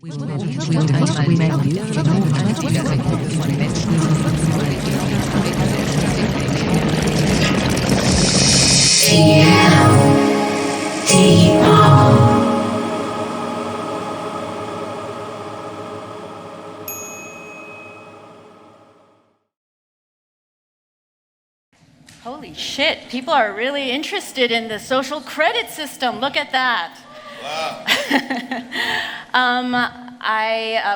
Holy shit, people are really interested in the social credit system. Look at that. Wow.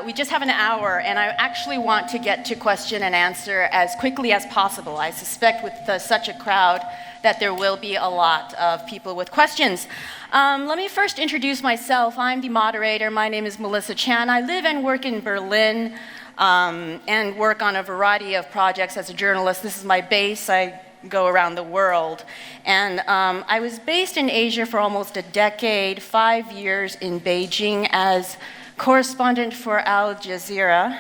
We just have an hour, and I actually want to get to question and answer as quickly as possible. I suspect with such a crowd that there will be a lot of people with questions. Let me first introduce myself. I'm the moderator. My name is Melissa Chan. I live and work in Berlin and work on a variety of projects as a journalist. This is my base. I go around the world. And I was based in Asia for almost a decade, 5 years in Beijing as correspondent for Al Jazeera,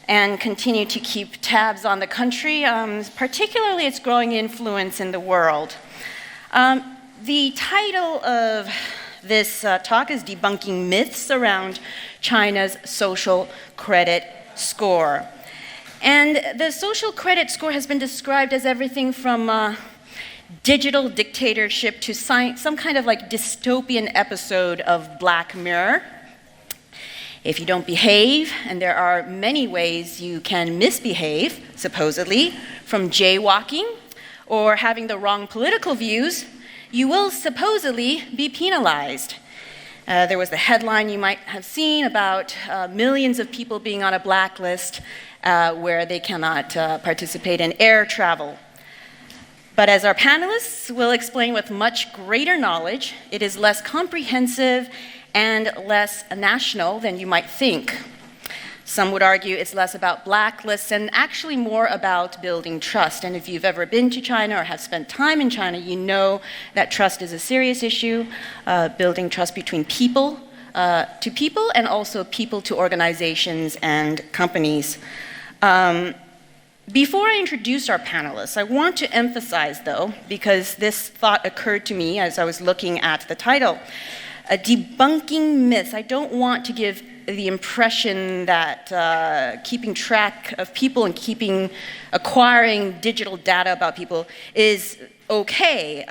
and continue to keep tabs on the country, particularly its growing influence in the world. The title of this talk is Debunking Myths Around China's Social Credit Score. And the social credit score has been described as everything from digital dictatorship to some kind of like dystopian episode of Black Mirror. If you don't behave, and there are many ways you can misbehave, supposedly, from jaywalking or having the wrong political views, you will supposedly be penalized. There was the headline you might have seen about millions of people being on a blacklist where they cannot participate in air travel. But as our panelists will explain with much greater knowledge, it is less comprehensive and less national than you might think. Some would argue it's less about blacklists and actually more about building trust. And if you've ever been to China or have spent time in China, you know that trust is a serious issue, building trust between people to people and also people to organizations and companies. Before I introduce our panelists, I want to emphasize, though, because this thought occurred to me as I was looking at the title, debunking myths. I don't want to give the impression that keeping track of people and acquiring digital data about people is okay.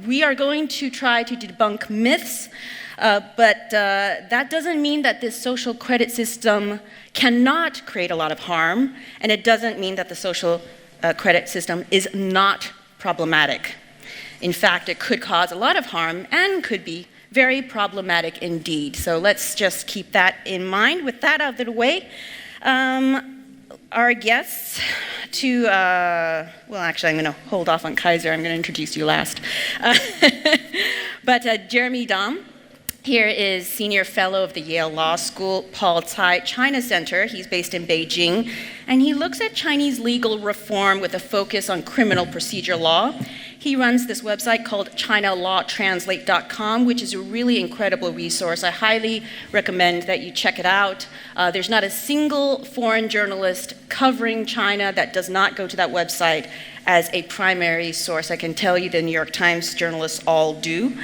We are going to try to debunk myths, but that doesn't mean that this social credit system cannot create a lot of harm, and it doesn't mean that the social credit system is not problematic. In fact, it could cause a lot of harm and could be very problematic indeed. So let's just keep that in mind. With that out of the way, our guests well, actually, I'm going to hold off on Kaiser. I'm going to introduce you last. But Jeremy Daum here is Senior Fellow of the Yale Law School Paul Tsai China Center. He's based in Beijing, and he looks at Chinese legal reform with a focus on criminal procedure law. He runs this website called ChinaLawTranslate.com, which is a really incredible resource. I highly recommend that you check it out. There's not a single foreign journalist covering China that does not go to that website as a primary source. I can tell you the New York Times journalists all do.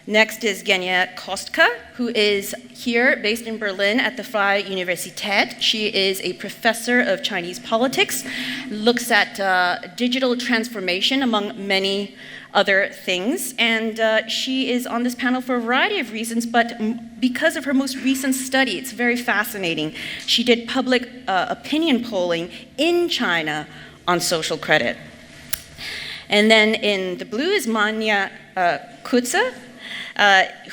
Next is Genia Kostka, who is here, based in Berlin at the Freie Universität. She is a professor of Chinese politics, looks at digital transformation, among many other things. And she is on this panel for a variety of reasons, but because of her most recent study, it's very fascinating. She did public opinion polling in China on social credit. And then in the blue is Manya Koetse,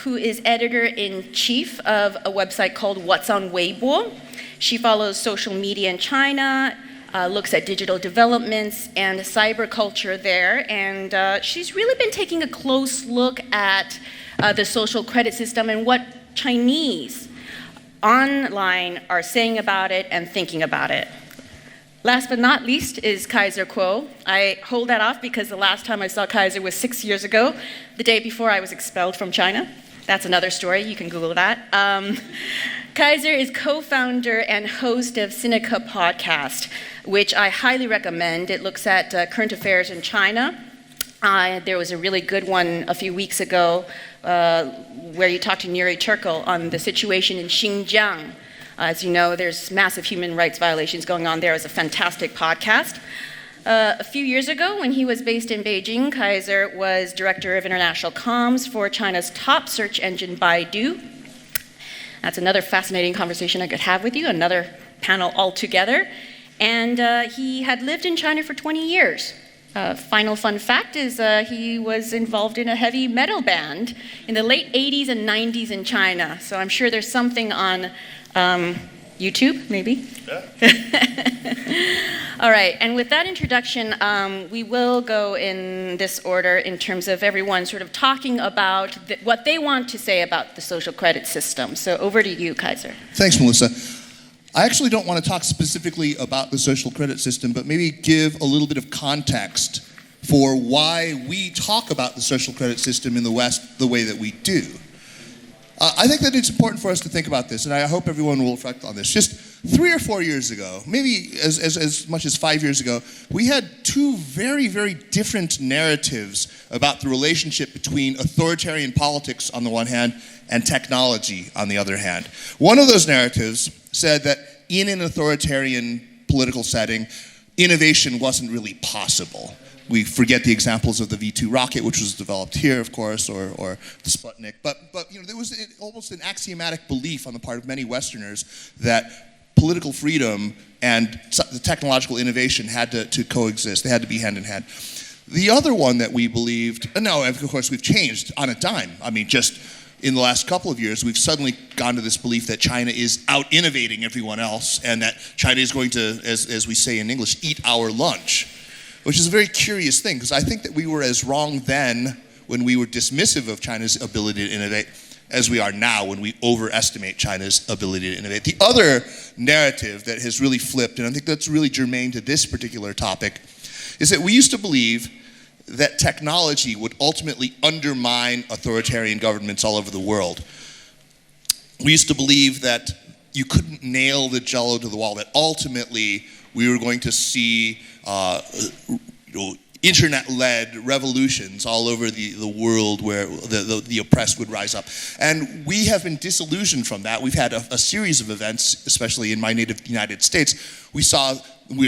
who is editor-in-chief of a website called What's on Weibo. She follows social media in China, looks at digital developments and cyber culture there, and she's really been taking a close look at the social credit system and what Chinese online are saying about it and thinking about it. Last but not least is Kaiser Kuo. I hold that off because the last time I saw Kaiser was 6 years ago, the day before I was expelled from China. That's another story, you can Google that. Kaiser is co-founder and host of Sinica podcast, which I highly recommend. It looks at current affairs in China. There was a really good one a few weeks ago where you talked to Nuri Turkel on the situation in Xinjiang. As you know, there's massive human rights violations going on there. It was a fantastic podcast. A few years ago, when he was based in Beijing, Kaiser was director of international comms for China's top search engine, Baidu. That's another fascinating conversation I could have with you, another panel altogether. And he had lived in China for 20 years. Final fun fact is he was involved in a heavy metal band in the late 80s and 90s in China. So I'm sure there's something on YouTube, maybe? Yeah. All right, and with that introduction, we will go in this order in terms of everyone sort of talking about what they want to say about the social credit system. So over to you, Kaiser. Thanks, Melissa. I actually don't want to talk specifically about the social credit system, but maybe give a little bit of context for why we talk about the social credit system in the West the way that we do. I think that it's important for us to think about this, and I hope everyone will reflect on this. Just 3 or 4 years ago, maybe as much as 5 years ago, we had two very, very different narratives about the relationship between authoritarian politics on the one hand and technology on the other hand. One of those narratives said that in an authoritarian political setting, innovation wasn't really possible. We forget the examples of the V2 rocket, which was developed here, of course, or the Sputnik. But there was almost an axiomatic belief on the part of many Westerners that political freedom and the technological innovation had to coexist. They had to be hand in hand. The other one that we believed, no, of course, we've changed on a dime. I mean, just in the last couple of years, we've suddenly gone to this belief that China is out-innovating everyone else, and that China is going to, as we say in English, eat our lunch. Which is a very curious thing, because I think that we were as wrong then when we were dismissive of China's ability to innovate as we are now when we overestimate China's ability to innovate. The other narrative that has really flipped, and I think that's really germane to this particular topic, is that we used to believe that technology would ultimately undermine authoritarian governments all over the world. We used to believe that you couldn't nail the jello to the wall, that ultimately we were going to see internet-led revolutions all over the world where the oppressed would rise up. And we have been disillusioned from that. We've had a series of events, especially in my native United States. We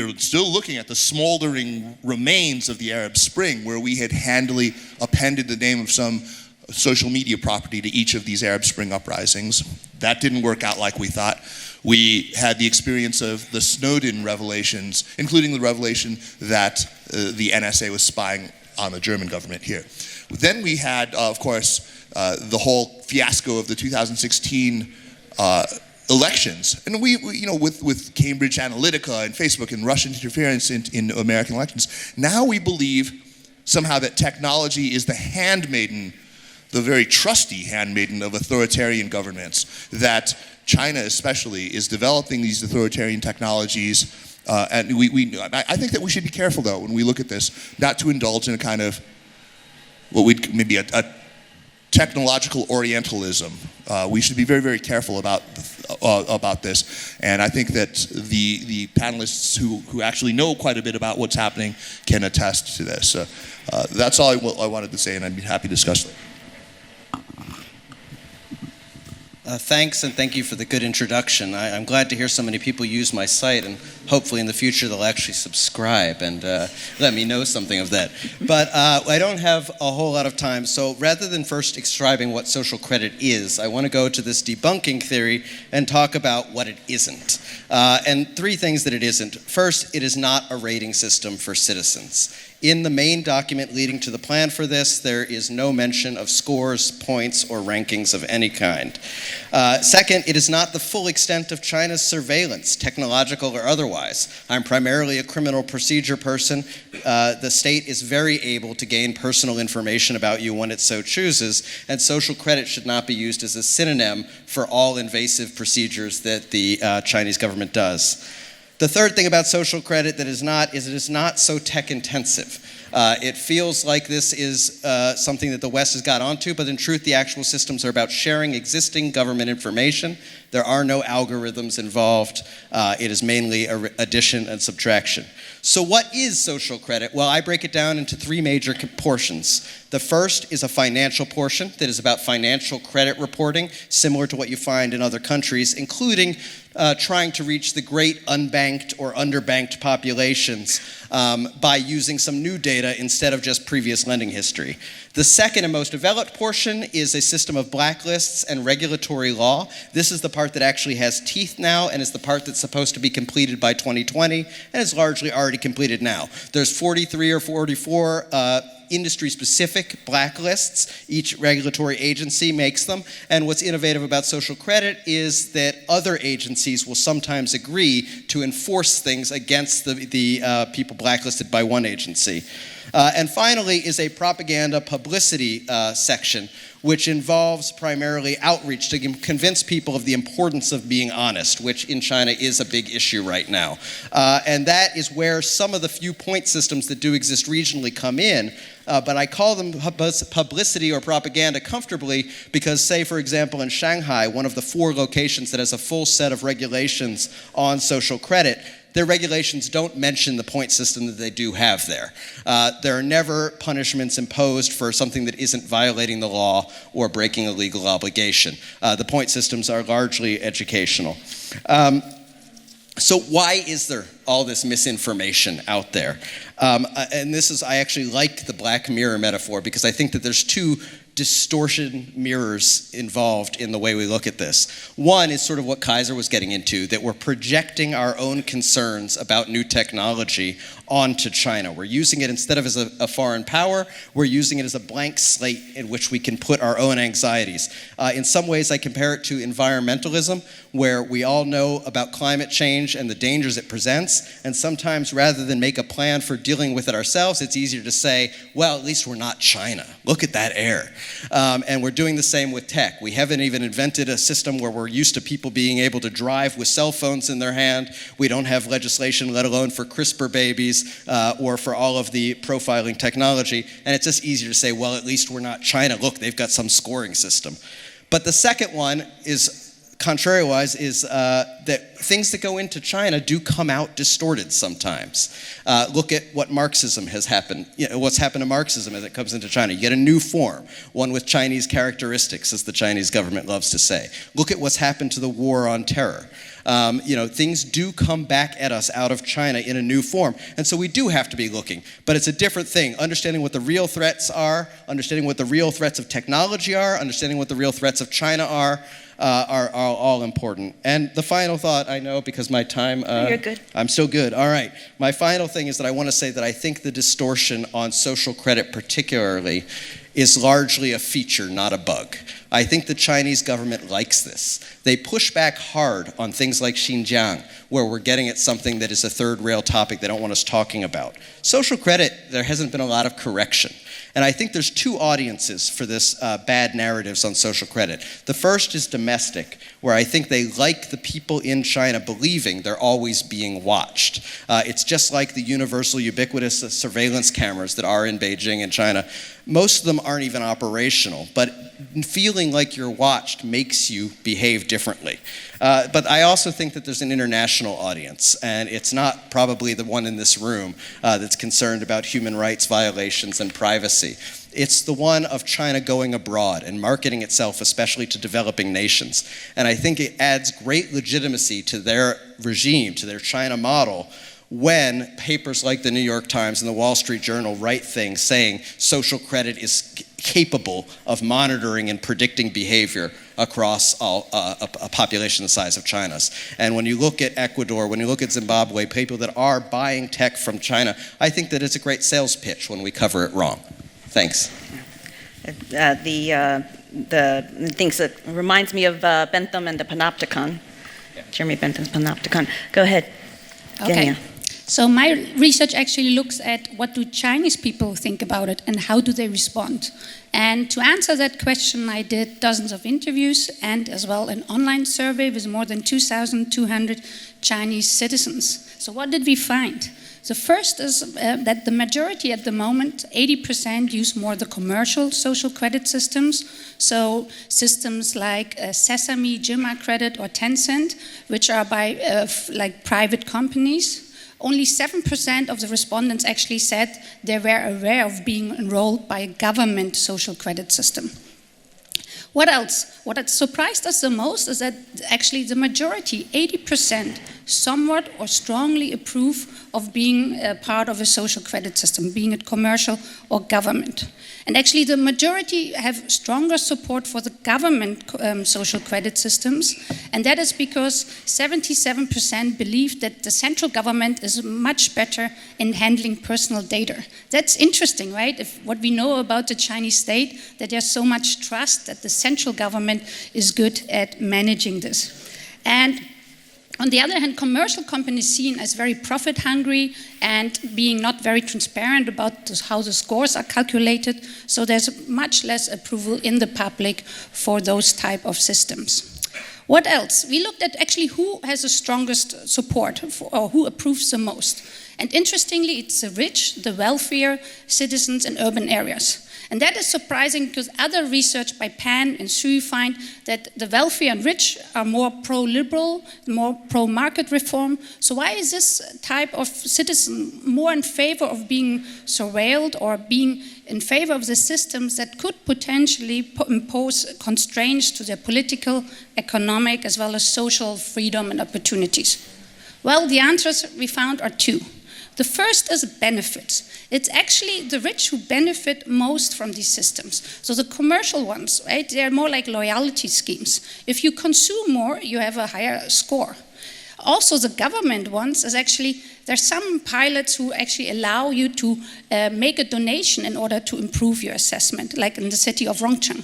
were still looking at the smoldering remains of the Arab Spring, where we had handily appended the name of some social media property to each of these Arab Spring uprisings. That didn't work out like we thought. We had the experience of the Snowden revelations, including the revelation that the NSA was spying on the German government here. Then we had, of course, the whole fiasco of the 2016 elections. And we with Cambridge Analytica and Facebook and Russian interference in American elections, now we believe somehow that technology is the handmaiden, the very trusty handmaiden of authoritarian governments, that China especially is developing these authoritarian technologies, and I think that we should be careful though when we look at this, not to indulge in a kind of what we'd maybe a technological Orientalism. We should be very, very careful about this, and I think that the panelists who actually know quite a bit about what's happening can attest to this. That's all I wanted to say, and I'd be happy to discuss it. Thanks, and thank you for the good introduction. I'm glad to hear so many people use my site, and hopefully in the future they'll actually subscribe and let me know something of that. But I don't have a whole lot of time, so rather than first describing what social credit is, I want to go to this debunking theory and talk about what it isn't. And 3 things that it isn't. First, it is not a rating system for citizens. In the main document leading to the plan for this, there is no mention of scores, points, or rankings of any kind. Second, it is not the full extent of China's surveillance, technological or otherwise. I'm primarily a criminal procedure person. The state is very able to gain personal information about you when it so chooses, and social credit should not be used as a synonym for all invasive procedures that the Chinese government does. The third thing about social credit that is not is it is not so tech intensive. It feels like this is something that the West has got onto, but in truth, the actual systems are about sharing existing government information. There are no algorithms involved. It is mainly addition and subtraction. So what is social credit? Well, I break it down into three major portions. The first is a financial portion that is about financial credit reporting, similar to what you find in other countries, including trying to reach the great unbanked or underbanked populations by using some new data instead of just previous lending history. The second and most developed portion is a system of blacklists and regulatory law. This is the part that actually has teeth now and is the part that's supposed to be completed by 2020 and is largely already completed now. There's 43 or 44 industry-specific blacklists. Each regulatory agency makes them. And what's innovative about social credit is that other agencies will sometimes agree to enforce things against the people blacklisted by one agency. And finally is a propaganda publicity section, which involves primarily outreach to convince people of the importance of being honest, which in China is a big issue right now. And that is where some of the few point systems that do exist regionally come in. But I call them publicity or propaganda comfortably because, say, for example, in Shanghai, one of the 4 locations that has a full set of regulations on social credit, their regulations don't mention the point system that they do have there. There are never punishments imposed for something that isn't violating the law or breaking a legal obligation. The point systems are largely educational. So why is there all this misinformation out there? And this is, I actually like the Black Mirror metaphor because I think that there's 2 distortion mirrors involved in the way we look at this. One is sort of what Kaiser was getting into, that we're projecting our own concerns about new technology onto China. We're using it instead of as a foreign power, we're using it as a blank slate in which we can put our own anxieties. In some ways, I compare it to environmentalism, where we all know about climate change and the dangers it presents, and sometimes rather than make a plan for dealing with it ourselves, it's easier to say, well, at least we're not China. Look at that air. And we're doing the same with tech. We haven't even invented a system where we're used to people being able to drive with cell phones in their hand. We don't have legislation, let alone for CRISPR babies or for all of the profiling technology. And it's just easier to say, well, at least we're not China. Look, they've got some scoring system. But the second one is, contrary-wise, is that things that go into China do come out distorted sometimes. Look at what Marxism has happened, what's happened to Marxism as it comes into China. You get a new form, one with Chinese characteristics, as the Chinese government loves to say. Look at what's happened to the war on terror. Things do come back at us out of China in a new form. And so we do have to be looking. But it's a different thing. Understanding what the real threats are, understanding what the real threats of technology are, understanding what the real threats of China are all important. And the final thought, I know because my time... You're good. I'm still good. All right. My final thing is that I want to say that I think the distortion on social credit particularly is largely a feature, not a bug. I think the Chinese government likes this. They push back hard on things like Xinjiang, where we're getting at something that is a third rail topic they don't want us talking about. Social credit, there hasn't been a lot of correction. And I think there's 2 audiences for this bad narratives on social credit. The first is domestic, where I think they like the people in China believing they're always being watched. It's just like the universal ubiquitous surveillance cameras that are in Beijing and China. Most of them aren't even operational, but feeling like you're watched makes you behave differently. But I also think that there's an international audience, and it's not probably the one in this room that's concerned about human rights violations and privacy. It's the one of China going abroad and marketing itself, especially to developing nations. And I think it adds great legitimacy to their regime, to their China model, when papers like the New York Times and the Wall Street Journal write things saying social credit is capable of monitoring and predicting behavior across a population the size of China's. And when you look at Ecuador, when you look at Zimbabwe, people that are buying tech from China, I think that it's a great sales pitch when we cover it wrong. Thanks. The things that reminds me of Bentham and the Panopticon. Yeah. Jeremy Bentham's Panopticon. Go ahead, Genia. Okay. So my research actually looks at what do Chinese people think about it and how do they respond. And to answer that question, I did dozens of interviews and as well an online survey with more than 2,200 Chinese citizens. So what did we find? The first is that the majority at the moment, 80%, use more the commercial social credit systems. So systems like Sesame, Jima Credit, or Tencent, which are by like private companies. Only 7% of the respondents actually said they were aware of being enrolled by a government social credit system. What else? What had surprised us the most is that actually the majority, 80%, somewhat or strongly approve of being a part of a social credit system, being it commercial or government. And actually the majority have stronger support for the government social credit systems, and that is because 77% believe that the central government is much better in handling personal data. That's interesting, right? If what we know about the Chinese state, that there's so much trust that the central government is good at managing this. And on the other hand, commercial companies seen as very profit hungry and being not very transparent about how the scores are calculated, so there's much less approval in the public for those type of systems. What else? We looked at actually who has the strongest support or who approves the most. And interestingly, it's the rich, the wealthier citizens in urban areas. And that is surprising because other research by Pan and Sui find that the wealthy and rich are more pro-liberal, more pro-market reform. So why is this type of citizen more in favor of being surveilled or being in favor of the systems that could potentially impose constraints to their political, economic, as well as social freedom and opportunities? Well, the answers we found are two. The first is benefits. It's actually the rich who benefit most from these systems. So the commercial ones, right, they're more like loyalty schemes. If you consume more, you have a higher score. Also, the government ones is actually, there's some pilots who actually allow you to make a donation in order to improve your assessment, like in the city of Rongcheng.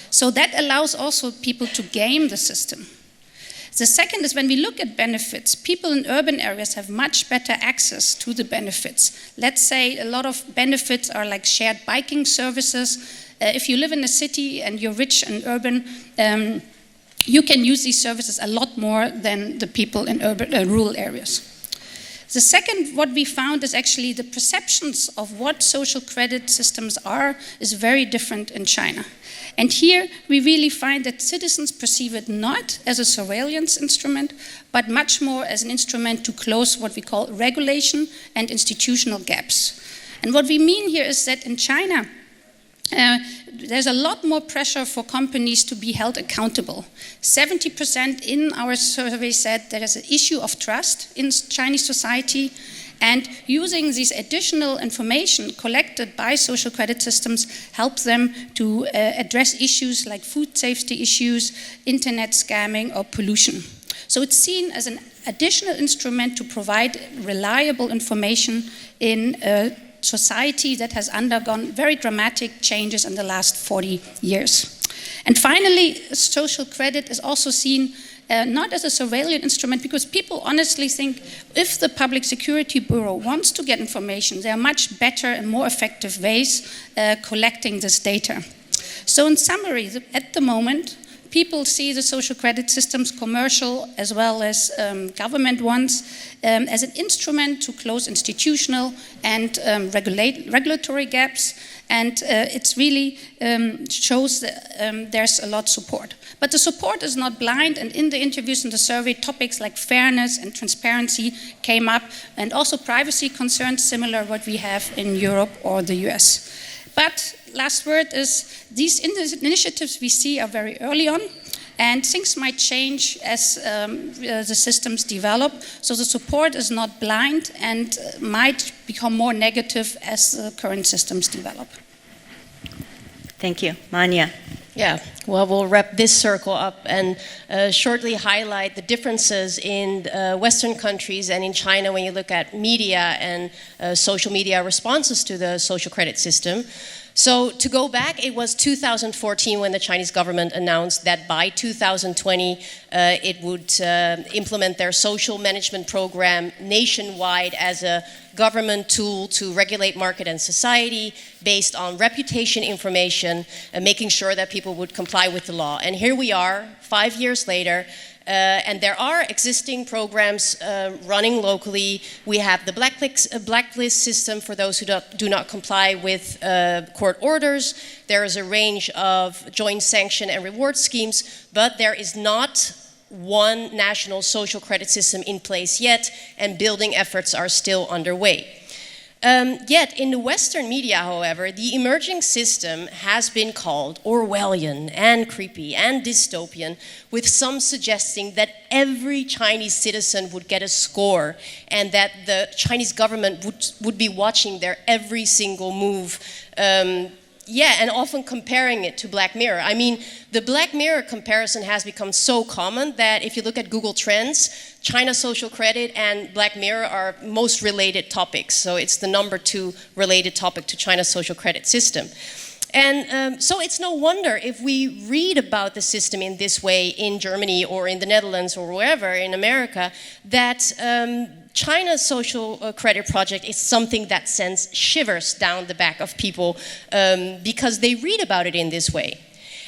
So that allows also people to game the system. The second is when we look at benefits, people in urban areas have much better access to the benefits. Let's say a lot of benefits are like shared biking services. If you live in a city and you're rich and urban, you can use these services a lot more than the people in urban, rural areas. The second, what we found is actually the perceptions of what social credit systems are is very different in China. And here we really find that citizens perceive it not as a surveillance instrument, but much more as an instrument to close what we call regulation and institutional gaps. And what we mean here is that in China, there's a lot more pressure for companies to be held accountable. 70% in our survey said there is an issue of trust in Chinese society, and using this additional information collected by social credit systems helps them to address issues like food safety issues, internet scamming, or pollution. So it's seen as an additional instrument to provide reliable information in a society that has undergone very dramatic changes in the last 40 years. And finally, social credit is also seen not as a surveillance instrument, because people honestly think if the Public Security Bureau wants to get information, there are much better and more effective ways collecting this data. So in summary, at the moment, people see the social credit systems, commercial as well as government ones, as an instrument to close institutional and regulatory gaps. And it really shows that there's a lot of support. But the support is not blind, and in the interviews in the survey, topics like fairness and transparency came up, and also privacy concerns, similar to what we have in Europe or the US. But last word is, these initiatives we see are very early on, and things might change as the systems develop. So the support is not blind and might become more negative as the current systems develop. Thank you. Manya. Yeah, well, we'll wrap this circle up and shortly highlight the differences in Western countries and in China when you look at media and social media responses to the social credit system. So to go back, it was 2014 when the Chinese government announced that by 2020 it would implement their social management program nationwide as a government tool to regulate market and society based on reputation information and making sure that people would comply with the law. And here we are, 5 years later, And there are existing programs running locally. We have the blacklist system for those who do not comply with court orders. There is a range of joint sanction and reward schemes, but there is not one national social credit system in place yet, and building efforts are still underway. Yet in the Western media, however, the emerging system has been called Orwellian and creepy and dystopian, with some suggesting that every Chinese citizen would get a score and that the Chinese government would be watching their every single move. And often comparing it to Black Mirror. I mean, the Black Mirror comparison has become so common that if you look at Google Trends, China social credit and Black Mirror are most related topics. So it's the number 2 related topic to China's social credit system. And so it's no wonder if we read about the system in this way in Germany or in the Netherlands or wherever in America, that China's social credit project is something that sends shivers down the back of people because they read about it in this way.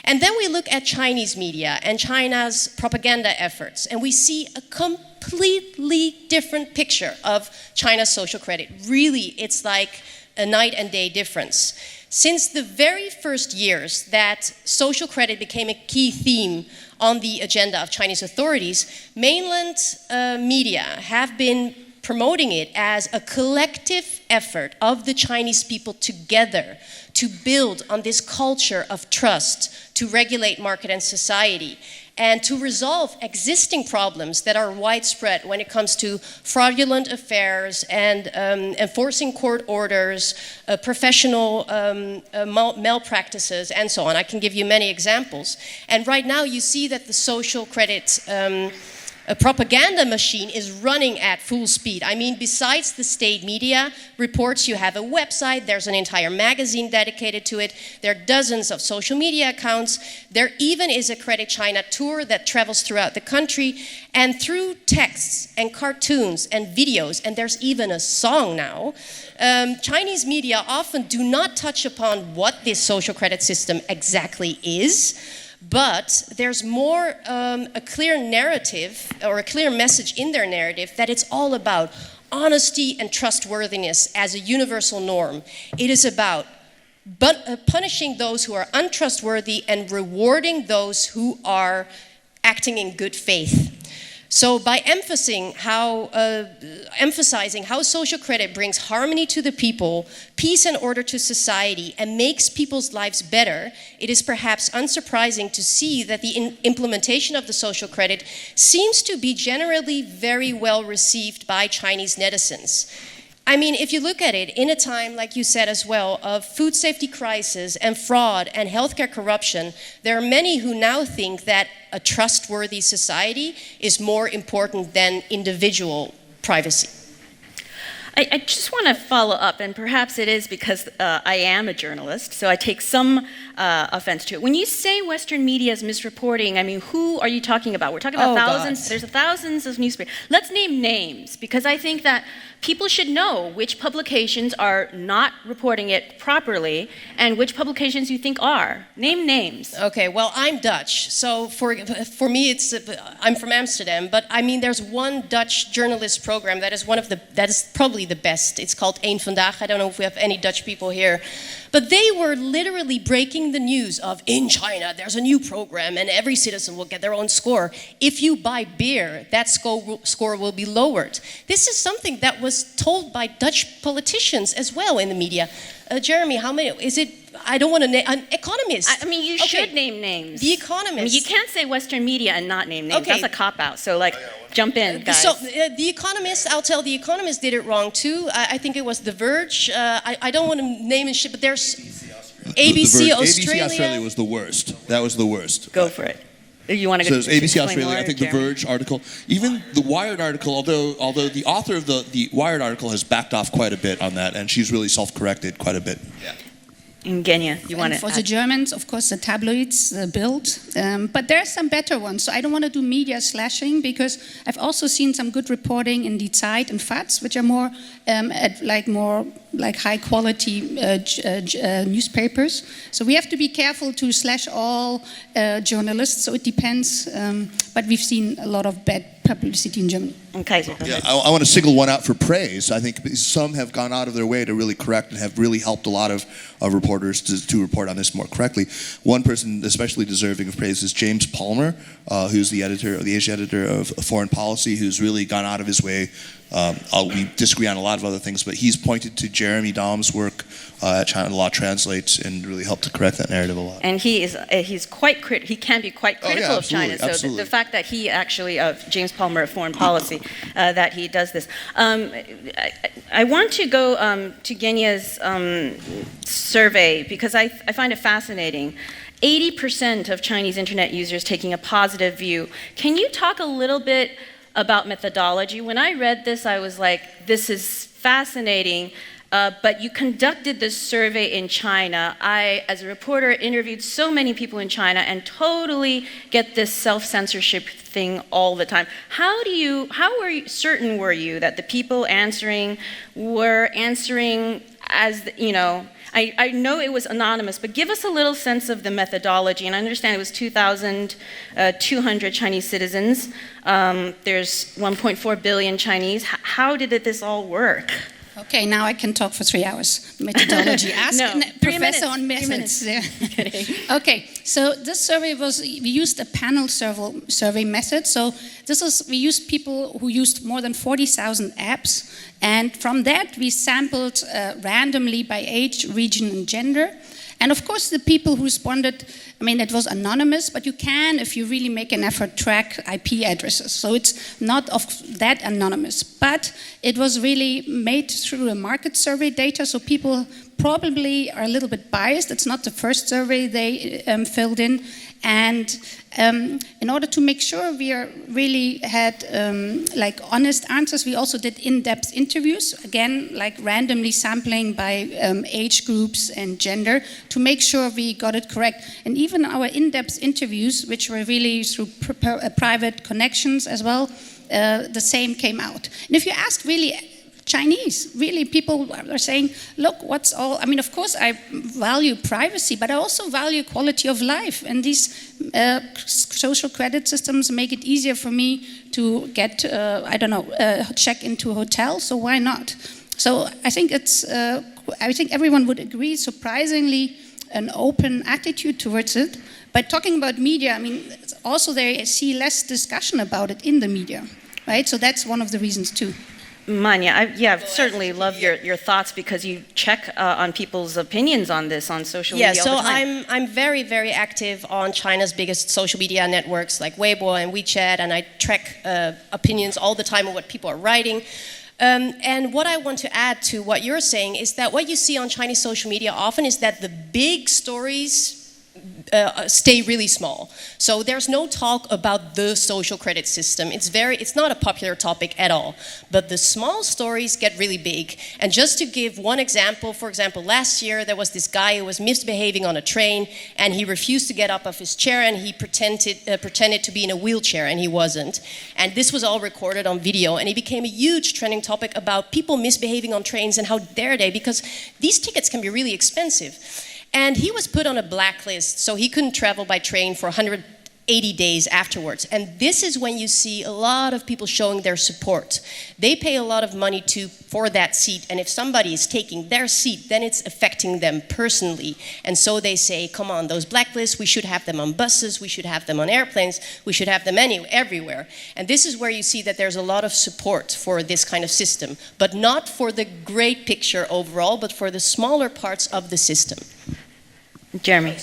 And then we look at Chinese media and China's propaganda efforts, and we see a completely different picture of China's social credit. Really, it's like a night and day difference. Since the very first years that social credit became a key theme on the agenda of Chinese authorities, mainland media have been promoting it as a collective effort of the Chinese people together to build on this culture of trust, to regulate market and society, and to resolve existing problems that are widespread when it comes to fraudulent affairs and enforcing court orders, professional malpractices, and so on. I can give you many examples. And right now you see that the social credit a propaganda machine is running at full speed. I mean, besides the state media reports, you have a website, there's an entire magazine dedicated to it, there are dozens of social media accounts, there even is a Credit China tour that travels throughout the country, and through texts and cartoons and videos, and there's even a song now, Chinese media often do not touch upon what this social credit system exactly is, but there's more a clear narrative or a clear message in their narrative that it's all about honesty and trustworthiness as a universal norm. It is about punishing those who are untrustworthy and rewarding those who are acting in good faith. So by emphasizing how social credit brings harmony to the people, peace and order to society, and makes people's lives better, it is perhaps unsurprising to see that the implementation of the social credit seems to be generally very well received by Chinese netizens. I mean, if you look at it, in a time, like you said as well, of food safety crisis and fraud and healthcare corruption, there are many who now think that a trustworthy society is more important than individual privacy. I just want to follow up, and perhaps it is because I am a journalist, so I take some offense to it. When you say Western media is misreporting, I mean, who are you talking about? We're talking about thousands. God. There's thousands of newspapers. Let's name names, because I think that people should know which publications are not reporting it properly and which publications you think are. Name names. Okay, well, I'm Dutch, so for me, I'm from Amsterdam, but I mean, there's one Dutch journalist program that is probably the best. It's called Eén Vandaag. I don't know if we have any Dutch people here, but they were literally breaking the news of, in China, there's a new program and every citizen will get their own score. If you buy beer, that score will be lowered. This is something that was told by Dutch politicians as well in the media. Jeremy, how many, is it, I don't want to name, an economist. I mean, you should name names. The Economist. I mean, you can't say Western media and not name names. Okay. That's a cop-out. So, jump in, guys. So, The Economist, I'll tell The Economist did it wrong too. I think it was The Verge. I don't want to name and shit, but there's ABC Australia. ABC Australia was the worst. That was the worst. Go for it. You want to go So ABC Australia, more, I think Jeremy? The Verge article, even the Wired article, although the author of the Wired article has backed off quite a bit on that, and she's really self-corrected quite a bit. Yeah. And Genia, you want And to for the Germans, of course, the tabloids build. But there are some better ones. So I don't want to do media slashing because I've also seen some good reporting in Die Zeit and FATS, which are more high quality newspapers. So we have to be careful to slash all journalists. So it depends. But we've seen a lot of bad publicity in Germany. And Kaiser. Yeah, I want to single one out for praise. I think some have gone out of their way to really correct and have really helped a lot of reporters to report on this more correctly. One person especially deserving of praise is James Palmer, who's the Asia editor of Foreign Policy, who's really gone out of his way. We disagree on a lot of other things, but he's pointed to Jeremy Daum's work at China Law Translates and really helped to correct that narrative a lot. And he can be quite critical of China. So absolutely. the fact that he actually, James Palmer of Foreign Policy, that he does this. I want to go to Genia's survey because I find it fascinating. 80% of Chinese internet users taking a positive view. Can you talk a little bit about methodology? When I read this, I was like, this is fascinating. But you conducted this survey in China. I, as a reporter, interviewed so many people in China and totally get this self-censorship thing all the time. How certain were you that the people answering were answering as, I know it was anonymous, but give us a little sense of the methodology. And I understand it was 2,200 Chinese citizens. There's 1.4 billion Chinese. How did this all work? Okay, now I can talk for 3 hours. Methodology. Ask a professor on methods. Okay, so this survey we used a panel survey method. So we used people who used more than 40,000 apps. And from that, we sampled randomly by age, region, and gender. And of course, the people who responded, it was anonymous, but you can, if you really make an effort, track IP addresses. So it's not that anonymous. But it was really made through a market survey data, so people probably are a little bit biased. It's not the first survey they filled in. And in order to make sure we really had honest answers, we also did in-depth interviews, again, randomly sampling by age groups and gender to make sure we got it correct. And even our in-depth interviews, which were really through private connections as well, the same came out. And if you ask really Chinese, really people are saying, look, of course I value privacy, but I also value quality of life. And these social credit systems make it easier for me to get, check into a hotel, so why not? So I think I think everyone would agree, surprisingly, an open attitude towards it. But talking about media, also they see less discussion about it in the media, right? So that's one of the reasons too. Manya, I certainly love your thoughts because you check on people's opinions on this on social media. Yeah, so all the time. I'm very, very active on China's biggest social media networks like Weibo and WeChat, and I track opinions all the time of what people are writing. And what I want to add to what you're saying is that what you see on Chinese social media often is that the big stories stay really small. So there's no talk about the social credit system. It's not a popular topic at all. But the small stories get really big. And just to give one example, for example, last year there was this guy who was misbehaving on a train and he refused to get up off his chair and he pretended to be in a wheelchair and he wasn't. And this was all recorded on video and it became a huge trending topic about people misbehaving on trains and how dare they, because these tickets can be really expensive. And he was put on a blacklist, so he couldn't travel by train for 180 days afterwards. And this is when you see a lot of people showing their support. They pay a lot of money for that seat, and if somebody is taking their seat, then it's affecting them personally. And so they say, come on, those blacklists, we should have them on buses, we should have them on airplanes, we should have them everywhere. And this is where you see that there's a lot of support for this kind of system, but not for the great picture overall, but for the smaller parts of the system. Jeremy.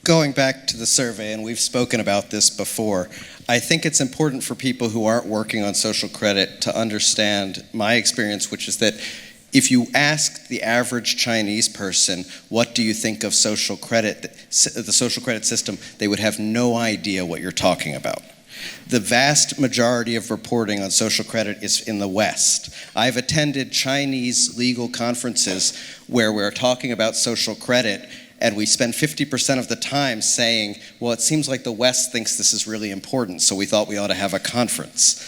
Going back to the survey, and we've spoken about this before, I think it's important for people who aren't working on social credit to understand my experience, which is that if you ask the average Chinese person, what do you think of social credit, the social credit system, they would have no idea what you're talking about. The vast majority of reporting on social credit is in the West. I've attended Chinese legal conferences where we're talking about social credit, and we spend 50% of the time saying, well, it seems like the West thinks this is really important, so we thought we ought to have a conference.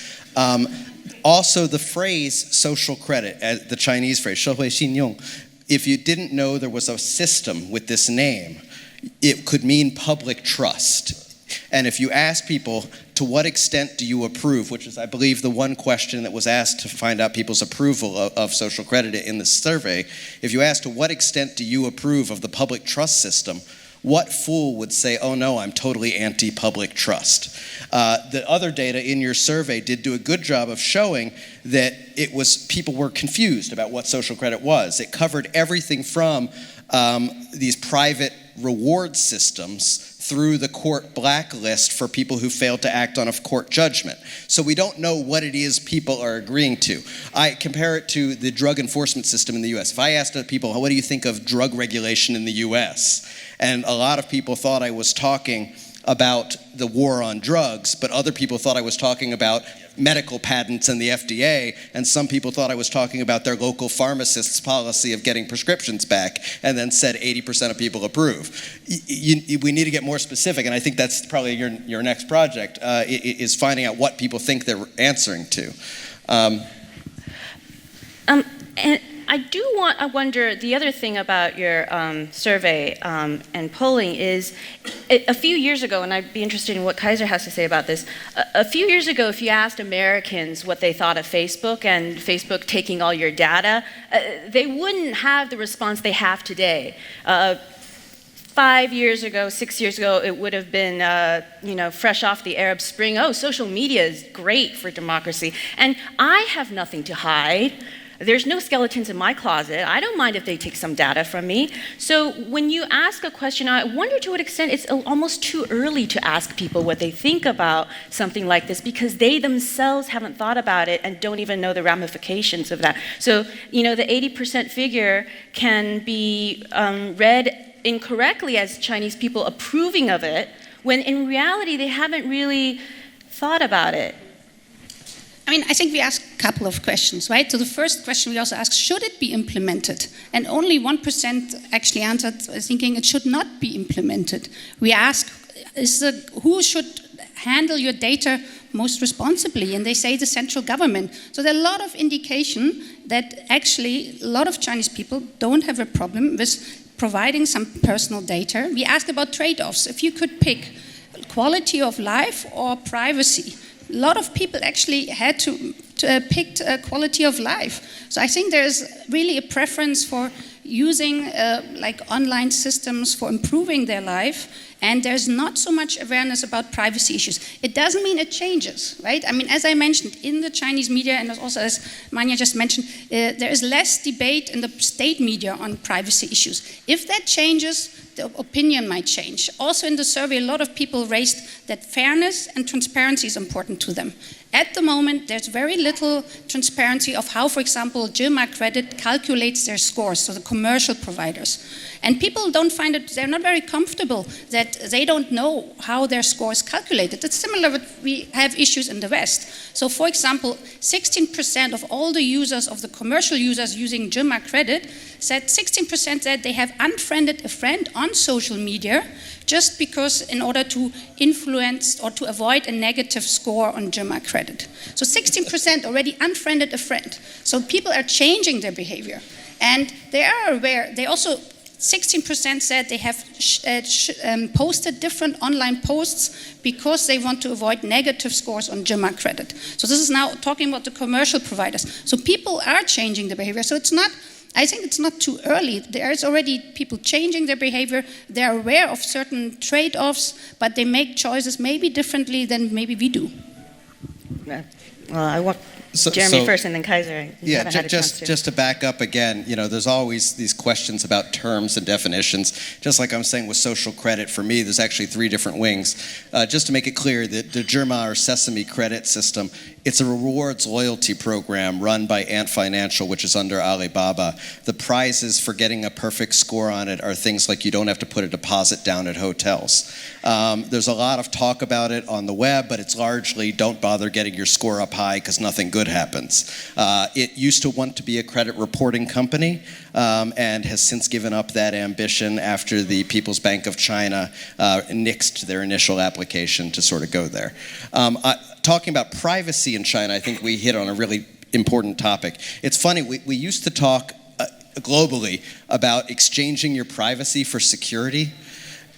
Also, the phrase social credit, the Chinese phrase, 社会信用, if you didn't know there was a system with this name, it could mean public trust. And if you ask people, to what extent do you approve, which is, I believe, the one question that was asked to find out people's approval of social credit in this survey, if you ask to what extent do you approve of the public trust system, what fool would say, oh no, I'm totally anti-public trust? The other data in your survey did do a good job of showing that people were confused about what social credit was. It covered everything from these private reward systems through the court blacklist for people who failed to act on a court judgment. So we don't know what it is people are agreeing to. I compare it to the drug enforcement system in the US. If I asked people, what do you think of drug regulation in the US? And a lot of people thought I was talking about the war on drugs, but other people thought I was talking about medical patents and the FDA, and some people thought I was talking about their local pharmacist's policy of getting prescriptions back, and then said 80% of people approve. We need to get more specific, and I think that's probably your next project, is finding out what people think they're answering to. And I wonder, the other thing about your survey and polling is, a few years ago, and I'd be interested in what Kaiser has to say about this, a few years ago, if you asked Americans what they thought of Facebook and Facebook taking all your data, they wouldn't have the response they have today. 5 years ago, 6 years ago, it would have been, fresh off the Arab Spring, oh, social media is great for democracy. And I have nothing to hide. There's no skeletons in my closet. I don't mind if they take some data from me. So when you ask a question, I wonder to what extent it's almost too early to ask people what they think about something like this, because they themselves haven't thought about it and don't even know the ramifications of that. So, the 80% figure can be read incorrectly as Chinese people approving of it, when in reality they haven't really thought about it. I think we asked a couple of questions, right? So the first question we also asked, should it be implemented? And only 1% actually answered thinking it should not be implemented. We asked, who should handle your data most responsibly? And they say the central government. So there are a lot of indication that actually a lot of Chinese people don't have a problem with providing some personal data. We asked about trade-offs. If you could pick quality of life or privacy, a lot of people actually had to pick quality of life. So I think there's really a preference for using online systems for improving their life, and there's not so much awareness about privacy issues. It doesn't mean it changes, right? As I mentioned, in the Chinese media, and also as Manya just mentioned, there is less debate in the state media on privacy issues. If that changes, the opinion might change. Also in the survey, a lot of people raised that fairness and transparency is important to them. At the moment, there's very little transparency of how, for example, Genia Credit calculates their scores, so the commercial providers. And people don't find it, they're not very comfortable that they don't know how their score is calculated. It's similar, but we have issues in the West. So for example, 16% of all the users, of the commercial users using Genia Credit, said 16% said they have unfriended a friend on social media just because in order to influence or to avoid a negative score on Genia Credit. So 16% already unfriended a friend. So people are changing their behavior. And they are aware, they also 16% said they have posted different online posts because they want to avoid negative scores on Genia Credit. So this is now talking about the commercial providers. So people are changing their behavior. So it's not, I think it's not too early. There's already people changing their behavior. They're aware of certain trade-offs, but they make choices maybe differently than maybe we do. Well, Jeremy first, and then Kaiser. Yeah, just to back up again, there's always these questions about terms and definitions. Just like I'm saying with social credit, for me, there's actually 3 different wings. Just to make it clear, that the Germa or Sesame credit system, it's a rewards loyalty program run by Ant Financial, which is under Alibaba. The prizes for getting a perfect score on it are things like you don't have to put a deposit down at hotels. There's a lot of talk about it on the web, but it's largely don't bother getting your score up high because nothing good happens. It used to want to be a credit reporting company and has since given up that ambition after the People's Bank of China nixed their initial application to sort of go there. Talking about privacy in China, I think we hit on a really important topic. It's funny, we used to talk globally about exchanging your privacy for security,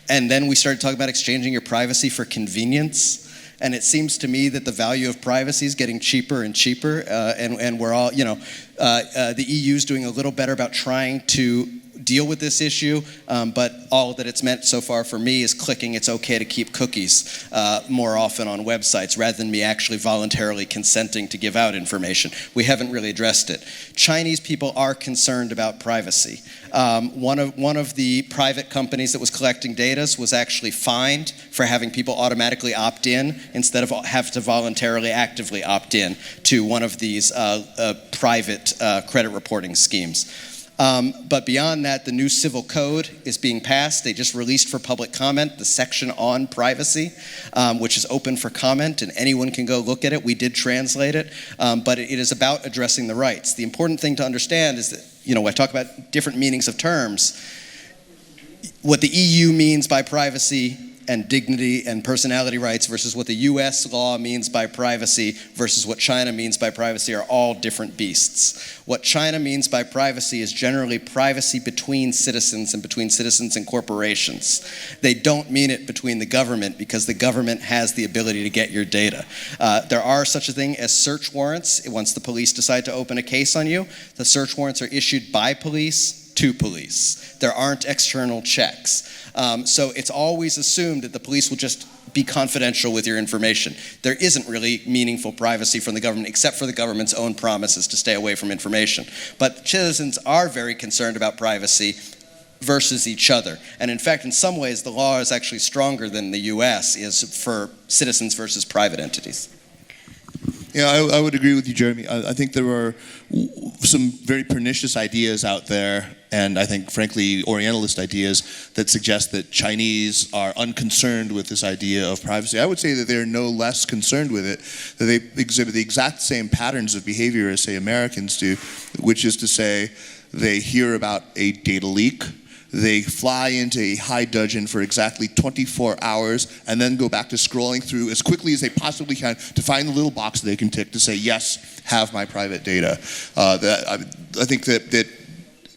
and then we started talking about exchanging your privacy for convenience. And it seems to me that the value of privacy is getting cheaper and cheaper, and we're all, the EU is doing a little better about trying to deal with this issue, but all that it's meant so far for me is clicking it's okay to keep cookies more often on websites rather than me actually voluntarily consenting to give out information. We haven't really addressed it. Chinese people are concerned about privacy. One of the private companies that was collecting data was actually fined for having people automatically opt in instead of have to voluntarily actively opt in to one of these private credit reporting schemes. But beyond that, the new civil code is being passed. They just released for public comment the section on privacy, which is open for comment, and anyone can go look at it. We did translate it, but it is about addressing the rights. The important thing to understand is that, I talk about different meanings of terms. What the EU means by privacy and dignity and personality rights versus what the US law means by privacy versus what China means by privacy are all different beasts. What China means by privacy is generally privacy between citizens and between citizens and corporations. They don't mean it between the government because the government has the ability to get your data. There are such a thing as search warrants. Once the police decide to open a case on you, the search warrants are issued by police to police. There aren't external checks. So it's always assumed that the police will just be confidential with your information. There isn't really meaningful privacy from the government except for the government's own promises to stay away from information. But citizens are very concerned about privacy versus each other. And in fact, in some ways, the law is actually stronger than the US is for citizens versus private entities. Yeah, I would agree with you, Jeremy. I think there are some very pernicious ideas out there, and I think, frankly, Orientalist ideas that suggest that Chinese are unconcerned with this idea of privacy. I would say that they're no less concerned with it, that they exhibit the exact same patterns of behavior as, say, Americans do, which is to say they hear about a data leak, they fly into a high dudgeon for exactly 24 hours and then go back to scrolling through as quickly as they possibly can to find the little box they can tick to say, yes, have my private data. I think that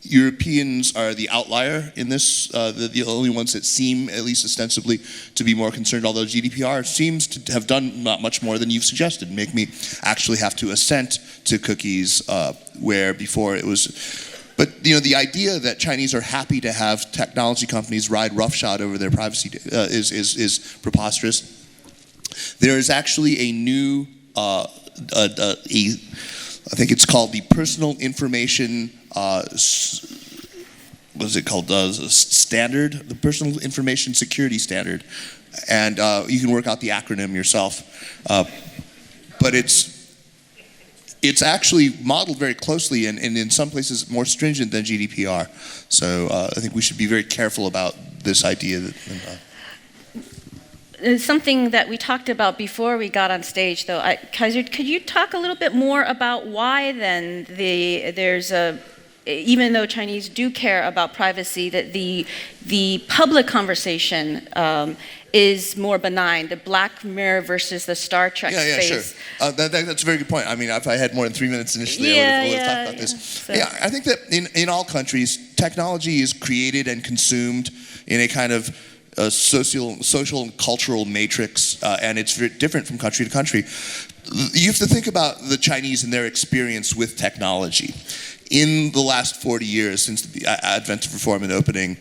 Europeans are the outlier in this, the only ones that seem, at least ostensibly, to be more concerned, although GDPR seems to have done not much more than you've suggested, make me actually have to assent to cookies where before it was. But the idea that Chinese are happy to have technology companies ride roughshod over their privacy is preposterous. There is actually a new, I think it's called the Personal Information, what is it called? Standard, the Personal Information Security Standard, and you can work out the acronym yourself. But it's actually modeled very closely and in some places more stringent than GDPR. So I think we should be very careful about this idea. Something that we talked about before we got on stage, though. Kaiser, could you talk a little bit more about why then even though Chinese do care about privacy, that the public conversation is more benign, the Black Mirror versus the Star Trek space. Yeah, sure. That's a very good point. I mean, if I had more than 3 minutes initially, I would have talked about this. So. Yeah, I think that in all countries, technology is created and consumed in a kind of social and cultural matrix, and it's very different from country to country. You have to think about the Chinese and their experience with technology. In the last 40 years, since the advent of reform and opening,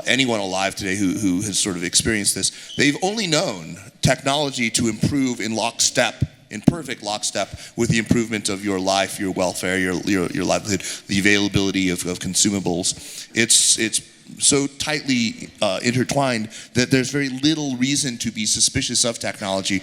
anyone alive today who has sort of experienced this, they've only known technology to improve in lockstep in perfect lockstep with the improvement of your life, your welfare, your livelihood, the availability of consumables. It's so tightly intertwined that there's very little reason to be suspicious of technology.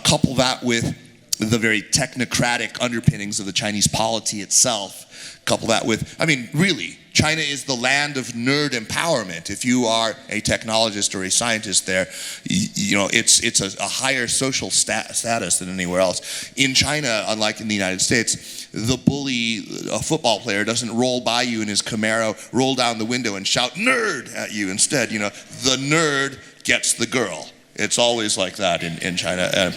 Couple that with the very technocratic underpinnings of the Chinese polity itself. Couple that with, I mean, really, China is the land of nerd empowerment. If you are a technologist or a scientist there, you know, it's a higher social status than anywhere else. In China, unlike in the United States, the bully, a football player, doesn't roll by you in his Camaro, roll down the window and shout "nerd" at you. Instead, you know, the nerd gets the girl. It's always like that in China.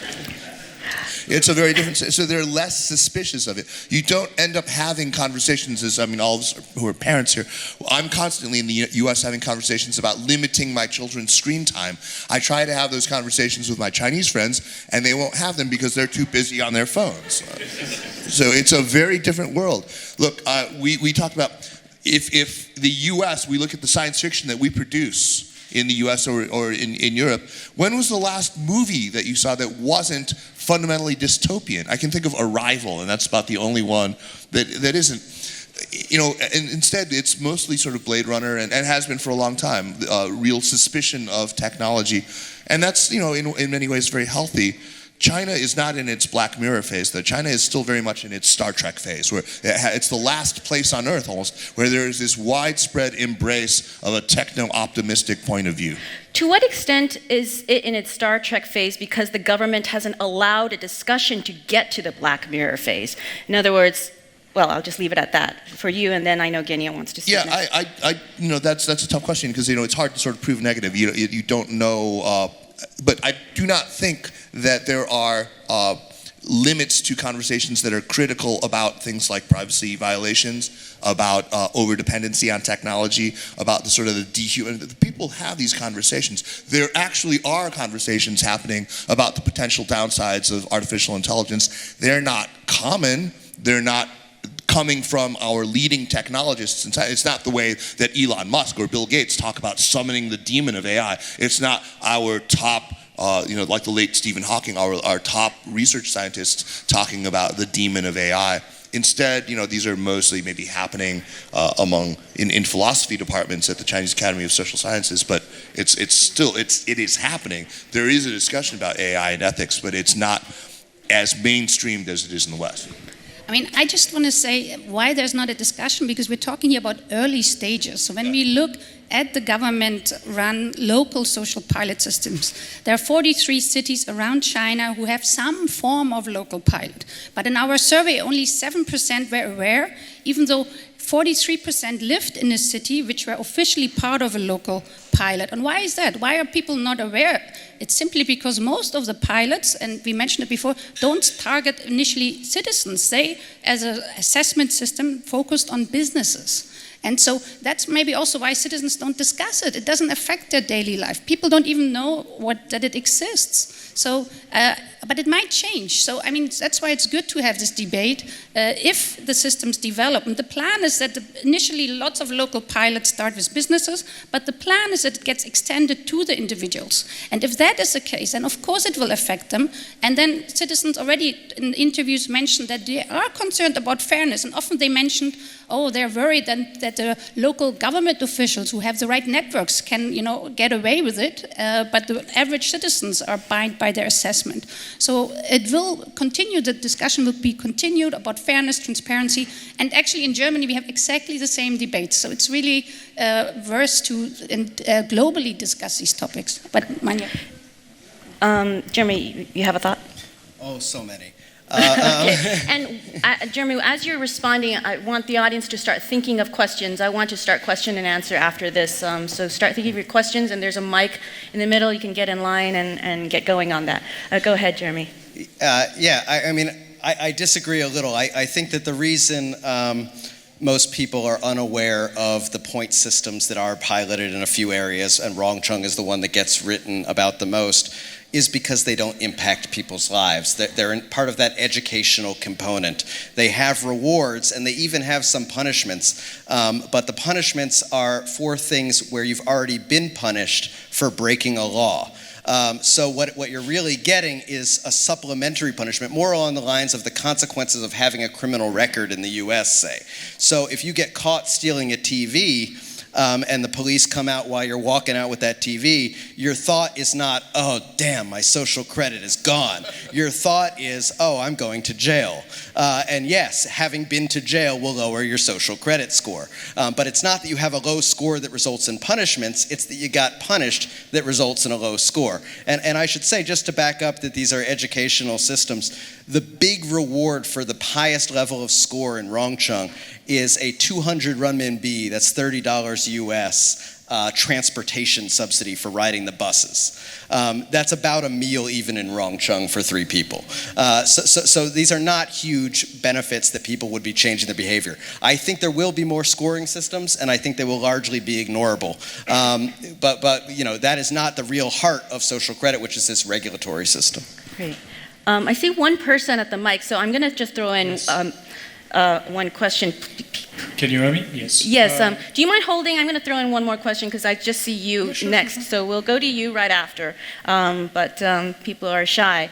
It's a very different, so they're less suspicious of it. You don't end up having conversations, as I mean, all of us who are parents here, I'm constantly in the US having conversations about limiting my children's screen time. I try to have those conversations with my Chinese friends, and they won't have them because they're too busy on their phones. So it's a very different world. Look, we talked about, if the US, we look at the science fiction that we produce in the US or in Europe, when was the last movie that you saw that wasn't fundamentally dystopian? I can think of Arrival, and that's about the only one that isn't. You know, and instead it's mostly sort of Blade Runner, and has been for a long time, real suspicion of technology. And that's, you know, in many ways very healthy. China is not in its Black Mirror phase, though. China is still very much in its Star Trek phase, where it's the last place on Earth almost, where there is this widespread embrace of a techno-optimistic point of view. To what extent is it in its Star Trek phase because the government hasn't allowed a discussion to get to the Black Mirror phase? In other words, well, I'll just leave it at that for you, and then I know Genia wants to say next. I you know, that's a tough question, because, you know, it's hard to sort of prove negative. You don't know, but I do not think that there are limits to conversations that are critical about things like privacy violations, about over-dependency on technology, about the sort of the dehuman. People have these conversations. There actually are conversations happening about the potential downsides of artificial intelligence. They're not common. They're not coming from our leading technologists. It's not the way that Elon Musk or Bill Gates talk about summoning the demon of AI. It's not our top, you know, like the late Stephen Hawking, our top research scientists talking about the demon of AI. Instead, you know, these are mostly maybe happening in philosophy departments at the Chinese Academy of Social Sciences, but it is happening. There is a discussion about AI and ethics, but it's not as mainstreamed as it is in the West. I mean, I just want to say why there's not a discussion, because we're talking here about early stages. So when we look at the government-run local social pilot systems, there are 43 cities around China who have some form of local pilot. But in our survey, only 7% were aware, even though 43% lived in a city which were officially part of a local pilot. And why is that? Why are people not aware? It's simply because most of the pilots, and we mentioned it before, don't target initially citizens. They, as an assessment system, focused on businesses. And so that's maybe also why citizens don't discuss it. It doesn't affect their daily life. People don't even know that it exists. So, but it might change. So, I mean, that's why it's good to have this debate if the systems develop. And the plan is that initially lots of local pilots start with businesses, but the plan is that it gets extended to the individuals. And if that is the case, then of course it will affect them. And then citizens already in interviews mentioned that they are concerned about fairness. And often they mentioned, oh, they're worried that the local government officials who have the right networks can, you know, get away with it, but the average citizens are bound by their assessment. So it will continue, the discussion will be continued about fairness, transparency, and actually in Germany we have exactly the same debate. So it's really worth to globally discuss these topics. But Manya. Jeremy, you have a thought? Oh, so many. Okay. And Jeremy, as you're responding, I want the audience to start thinking of questions. I want to start question and answer after this. So start thinking of your questions, and there's a mic in the middle. You can get in line and get going on that. Go ahead, Jeremy. I mean, I disagree a little. I think that the reason most people are unaware of the point systems that are piloted in a few areas, and Rongcheng is the one that gets written about the most, is because they don't impact people's lives. They're part of that educational component. They have rewards, and they even have some punishments, but the punishments are for things where you've already been punished for breaking a law. So what you're really getting is a supplementary punishment, more along the lines of the consequences of having a criminal record in the US, say. So if you get caught stealing a TV, and the police come out while you're walking out with that TV, your thought is not, oh, damn, my social credit is gone. Your thought is, oh, I'm going to jail. And yes, having been to jail will lower your social credit score. But it's not that you have a low score that results in punishments, it's that you got punished that results in a low score. And I should say, just to back up that these are educational systems, the big reward for the highest level of score in Rongcheng is a 200 renminbi, that's $30 US, transportation subsidy for riding the buses. That's about a meal even in Rongcheng for 3 people. So these are not huge benefits that people would be changing their behavior. I think there will be more scoring systems, and I think they will largely be ignorable. But you know, that is not the real heart of social credit, which is this regulatory system. Great. I see one person at the mic, so I'm going to just throw in one question. Can you hear me? Yes. Yes. Do you mind holding? I'm going to throw in one more question because I just see you next. So we'll go to you right after. But people are shy.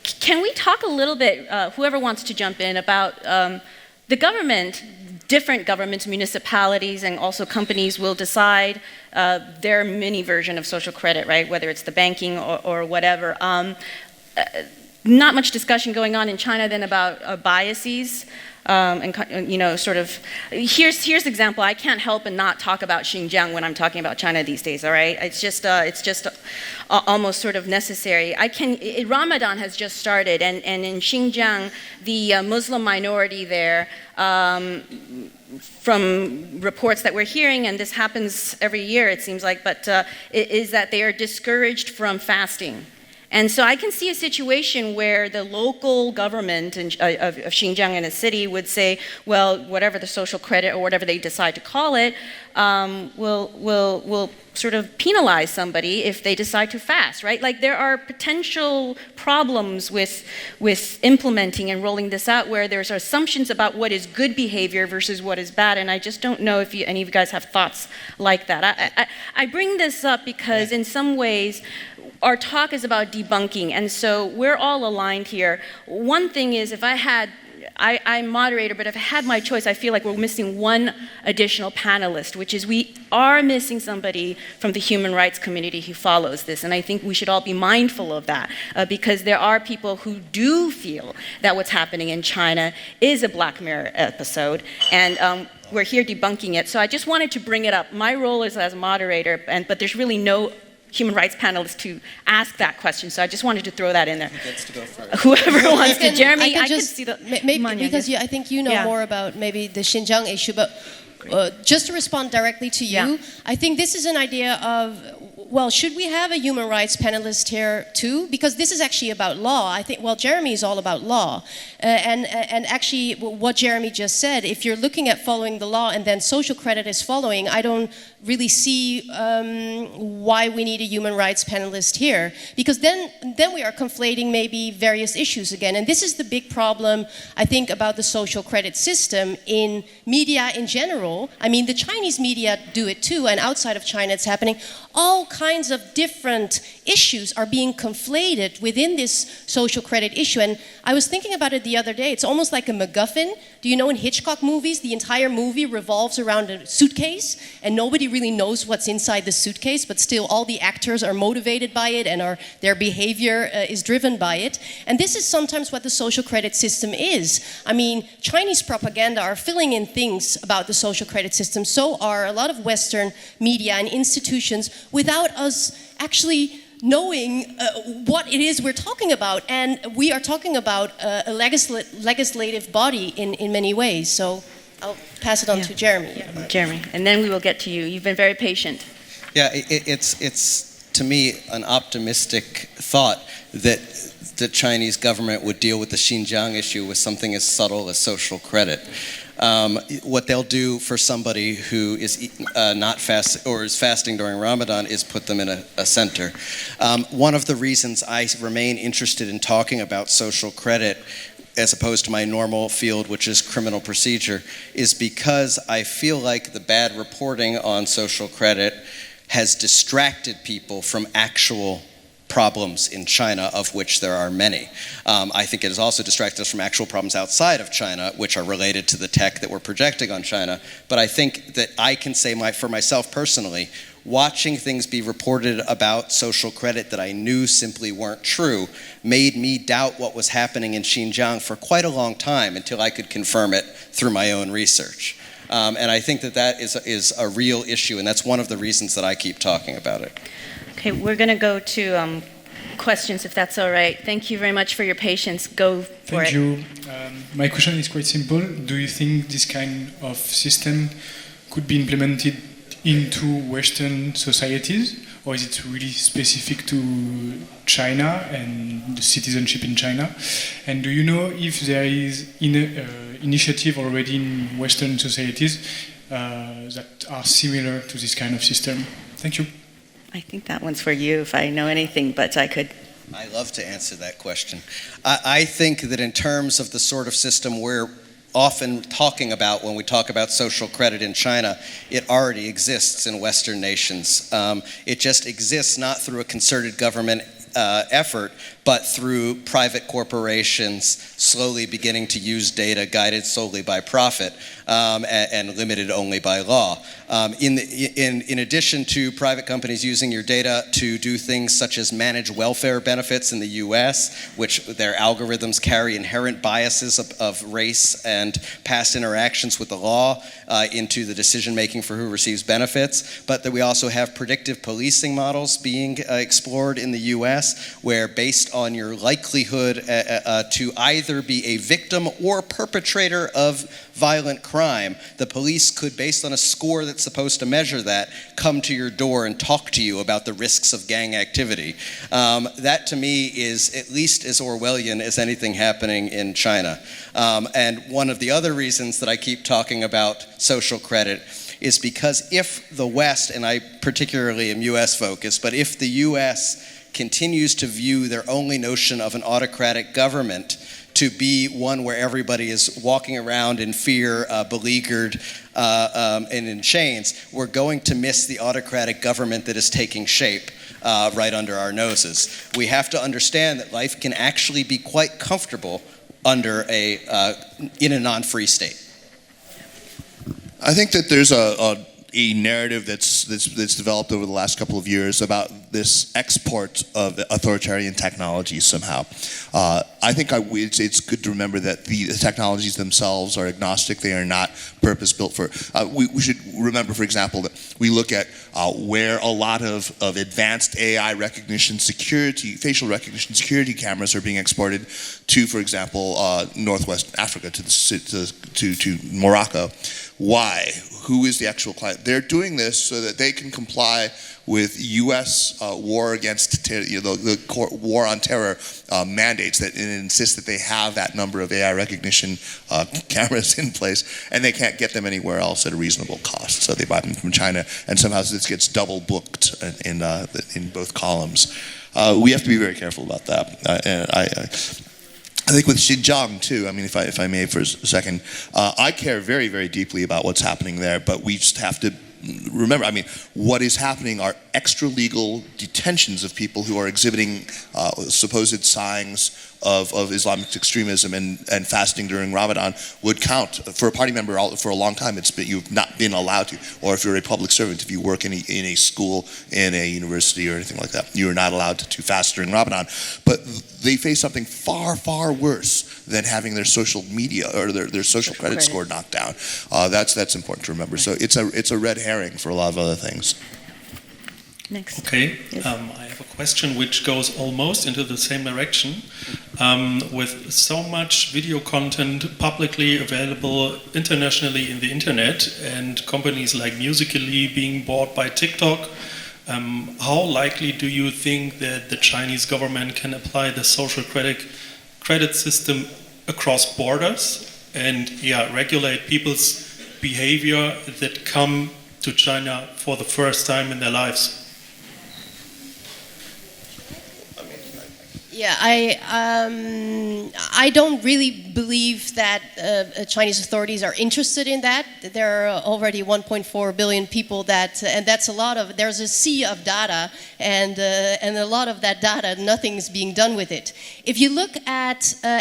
Can we talk a little bit, whoever wants to jump in, about the government, different governments, municipalities, and also companies will decide their mini version of social credit, right? Whether it's the banking or whatever. Not much discussion going on in China then about biases. And you know, sort of, here's an example. I can't help but not talk about Xinjiang when I'm talking about China these days. All right, it's just almost sort of necessary. Ramadan has just started, and in Xinjiang, the Muslim minority there, from reports that we're hearing, and this happens every year, it seems like, but is that they are discouraged from fasting. And so I can see a situation where the local government of Xinjiang in a city would say, well, whatever the social credit or whatever they decide to call it, will sort of penalize somebody if they decide to fast, right? Like there are potential problems with implementing and rolling this out where there's assumptions about what is good behavior versus what is bad, and I just don't know if any of you guys have thoughts like that. I bring this up because in some ways, our talk is about debunking, and so we're all aligned here. One thing is, if I'm moderator, but if I had my choice, I feel like we're missing one additional panelist, which is we are missing somebody from the human rights community who follows this, and I think we should all be mindful of that, because there are people who do feel that what's happening in China is a Black Mirror episode, and we're here debunking it. So I just wanted to bring it up. My role is as a moderator, but there's really no human rights panelists to ask that question, so I just wanted to throw that in there. Who gets to go first? Whoever wants to. Jeremy, I could see the maybe Manya, because I think you know more about maybe the Xinjiang issue, but just to respond directly to you, I think this is an idea of, well, should we have a human rights panelist here too? Because this is actually about law. I think, well, Jeremy is all about law. And actually, what Jeremy just said, if you're looking at following the law and then social credit is following, I don't really see why we need a human rights panelist here. Because then we are conflating maybe various issues again. And this is the big problem, I think, about the social credit system in media in general. I mean, the Chinese media do it too, and outside of China it's happening. All kinds of different issues are being conflated within this social credit issue. And I was thinking about it the other day. It's almost like a MacGuffin. Do you know in Hitchcock movies, the entire movie revolves around a suitcase, and nobody really knows what's inside the suitcase, but still all the actors are motivated by it and their behavior is driven by it. And this is sometimes what the social credit system is. I mean, Chinese propaganda are filling in things about the social credit system. So are a lot of Western media and institutions without us actually knowing what it is we're talking about. And we are talking about a legislative body in many ways. So I'll pass it on to Jeremy. Jeremy, and then we will get to you. You've been very patient. Yeah, it's to me an optimistic thought that the Chinese government would deal with the Xinjiang issue with something as subtle as social credit. What they'll do for somebody who is not fast or is fasting during Ramadan is put them in a center. One of the reasons I remain interested in talking about social credit as opposed to my normal field, which is criminal procedure, is because I feel like the bad reporting on social credit has distracted people from actual problems in China, of which there are many. I think it has also distracted us from actual problems outside of China, which are related to the tech that we're projecting on China. But I think that I can say for myself personally, watching things be reported about social credit that I knew simply weren't true made me doubt what was happening in Xinjiang for quite a long time until I could confirm it through my own research. And I think that is a real issue, and that's one of the reasons that I keep talking about it. Okay, we're going to go to questions, if that's all right. Thank you very much for your patience. Go for it. Thank you. My question is quite simple. Do you think this kind of system could be implemented into Western societies, or is it really specific to China and the citizenship in China? And do you know if there is initiative already in Western societies that are similar to this kind of system? Thank you. I think that one's for you if I know anything, but I could. I love to answer that question. I think that in terms of the sort of system we're often talking about when we talk about social credit in China, it already exists in Western nations. It just exists not through a concerted government effort, but through private corporations slowly beginning to use data guided solely by profit and limited only by law. In addition to private companies using your data to do things such as manage welfare benefits in the US, which their algorithms carry inherent biases of race and past interactions with the law into the decision making for who receives benefits, but that we also have predictive policing models being explored in the US, where based on your likelihood to either be a victim or perpetrator of violent crime, the police could, based on a score that's supposed to measure that, come to your door and talk to you about the risks of gang activity. That to me is at least as Orwellian as anything happening in China. And one of the other reasons that I keep talking about social credit is because if the West, and I particularly am US focused, but if the US continues to view their only notion of an autocratic government to be one where everybody is walking around in fear, beleaguered, and in chains, we're going to miss the autocratic government that is taking shape right under our noses. We have to understand that life can actually be quite comfortable under in a non-free state. I think that there's a narrative that's developed over the last couple of years about this export of authoritarian technologies somehow. I think it's good to remember that the technologies themselves are agnostic. They are not purpose-built for... We should remember, for example, that we look at where a lot of advanced AI recognition security, facial recognition security cameras are being exported to, for example, Northwest Africa, to Morocco. Why? Who is the actual client? They're doing this so that they can comply with U.S. war against the war on terror mandates that insist that they have that number of AI recognition cameras in place, and they can't get them anywhere else at a reasonable cost. So they buy them from China, and somehow this gets double booked in both columns. We have to be very careful about that. I think with Xinjiang too, I mean, if I may for a second, I care very, very deeply about what's happening there, but we just have to remember, I mean, what is happening are extra-legal detentions of people who are exhibiting supposed signs of Islamic extremism, and fasting during Ramadan would count. For a party member for a long time, you've not been allowed to. Or if you're a public servant, if you work in a school, in a university or anything like that, you are not allowed to fast during Ramadan. But they face something far, far worse than having their social media or their social credit score knocked down. That's important to remember. So it's a red herring for a lot of other things. Next. Okay, yes. I have a question which goes almost into the same direction. With so much video content publicly available internationally in the internet, and companies like Musical.ly being bought by TikTok, how likely do you think that the Chinese government can apply the social credit system across borders and regulate people's behavior that come to China for the first time in their lives? Yeah, I don't really believe that Chinese authorities are interested in that. There are already 1.4 billion people and that's a lot of. There's a sea of data, and a lot of that data, nothing's being done with it. If you look at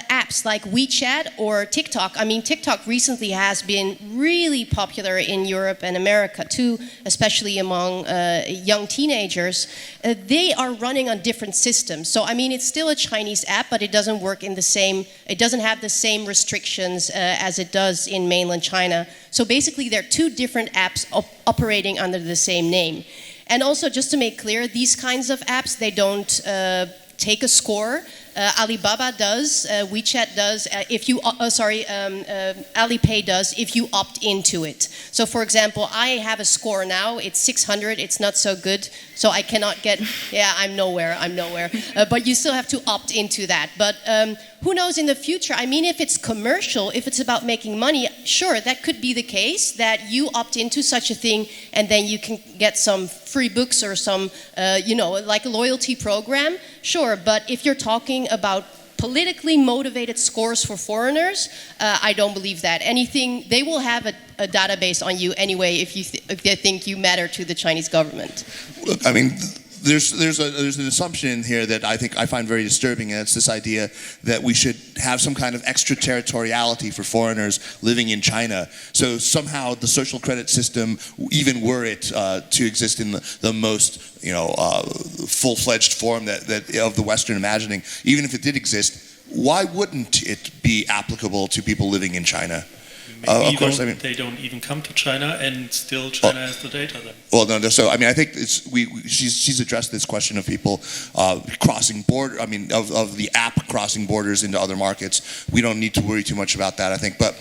apps like WeChat or TikTok, I mean, TikTok recently has been really popular in Europe and America too, especially among young teenagers. They are running on different systems. So, I mean, it's still a Chinese app, but it doesn't work in the same, it doesn't have the same restrictions as it does in mainland China. So basically, there are two different apps operating under the same name. And also, just to make clear, these kinds of apps, they don't take a score. Alibaba does, WeChat does, Alipay does if you opt into it. So for example, I have a score now, it's 600, it's not so good, so I cannot get, I'm nowhere. But you still have to opt into that. But who knows in the future? I mean, if it's commercial, if it's about making money, sure, that could be the case, that you opt into such a thing and then you can get some free books or some, like a loyalty program, sure. But if you're talking about politically motivated scores for foreigners, I don't believe that. They will have a database on you anyway if they think you matter to the Chinese government. Look, I mean, there's an assumption in here that I find very disturbing, and it's this idea that we should have some kind of extraterritoriality for foreigners living in China. So somehow the social credit system, even were it to exist in the most full-fledged form that of the Western imagining, even if it did exist, why wouldn't it be applicable to people living in China? Of course, they don't even come to China, and still China has the data then. Well, no. So I mean, I think she's addressed this question of people crossing border. I mean, of the app crossing borders into other markets. We don't need to worry too much about that, I think. But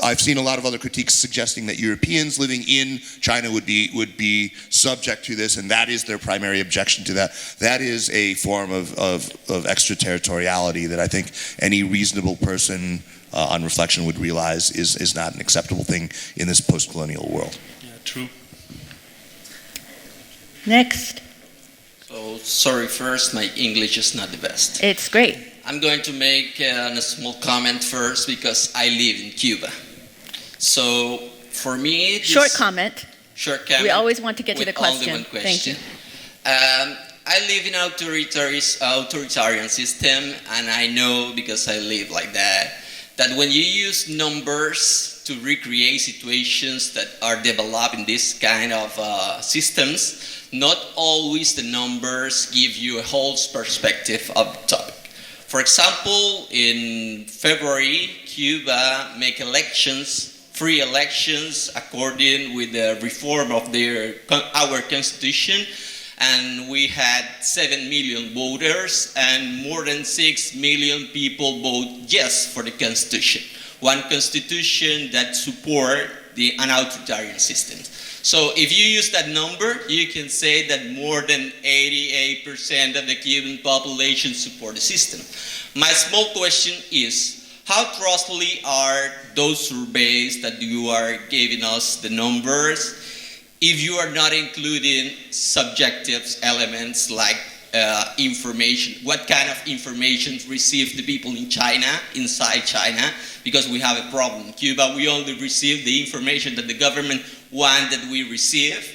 I've seen a lot of other critiques suggesting that Europeans living in China would be subject to this, and that is their primary objection to that. That is a form of extraterritoriality that I think any reasonable person on reflection would realize is not an acceptable thing in this post-colonial world. Yeah, true. Next. So, sorry first, my English is not the best. It's great. I'm going to make a small comment first because I live in Cuba. So, for me... Short comment. We always want to get to the question. Only one question. Thank you. I live in an authoritarian system, and I know, because I live like that when you use numbers to recreate situations that are developed in this kind of systems, not always the numbers give you a whole perspective of the topic. For example, in February, Cuba make free elections according with the reform of our constitution, and we had 7 million voters, and more than 6 million people vote yes for the constitution. One constitution that support an authoritarian system. So if you use that number, you can say that more than 88% of the Cuban population support the system. My small question is, how trustworthy are those surveys that you are giving us the numbers, if you are not including subjective elements like information? What kind of information receive the people in China, inside China? Because we have a problem. In Cuba, we only receive the information that the government wants that we receive.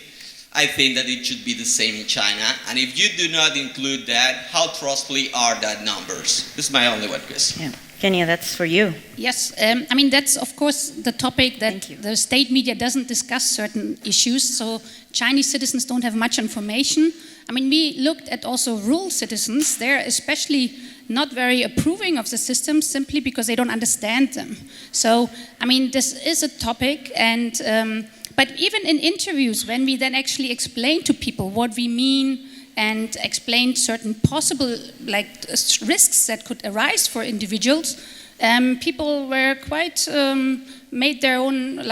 I think that it should be the same in China. And if you do not include that, how trustworthy are that numbers? This is my only one question. Yeah. Genia, that's for you. Yes, I mean, that's of course the topic that the state media doesn't discuss certain issues, so Chinese citizens don't have much information. I mean, we looked at also rural citizens. They're especially not very approving of the system simply because they don't understand them. So, I mean, this is a topic, and but even in interviews, when we then actually explain to people what we mean and explain certain possible risks that could arise for individuals, people were quite made their own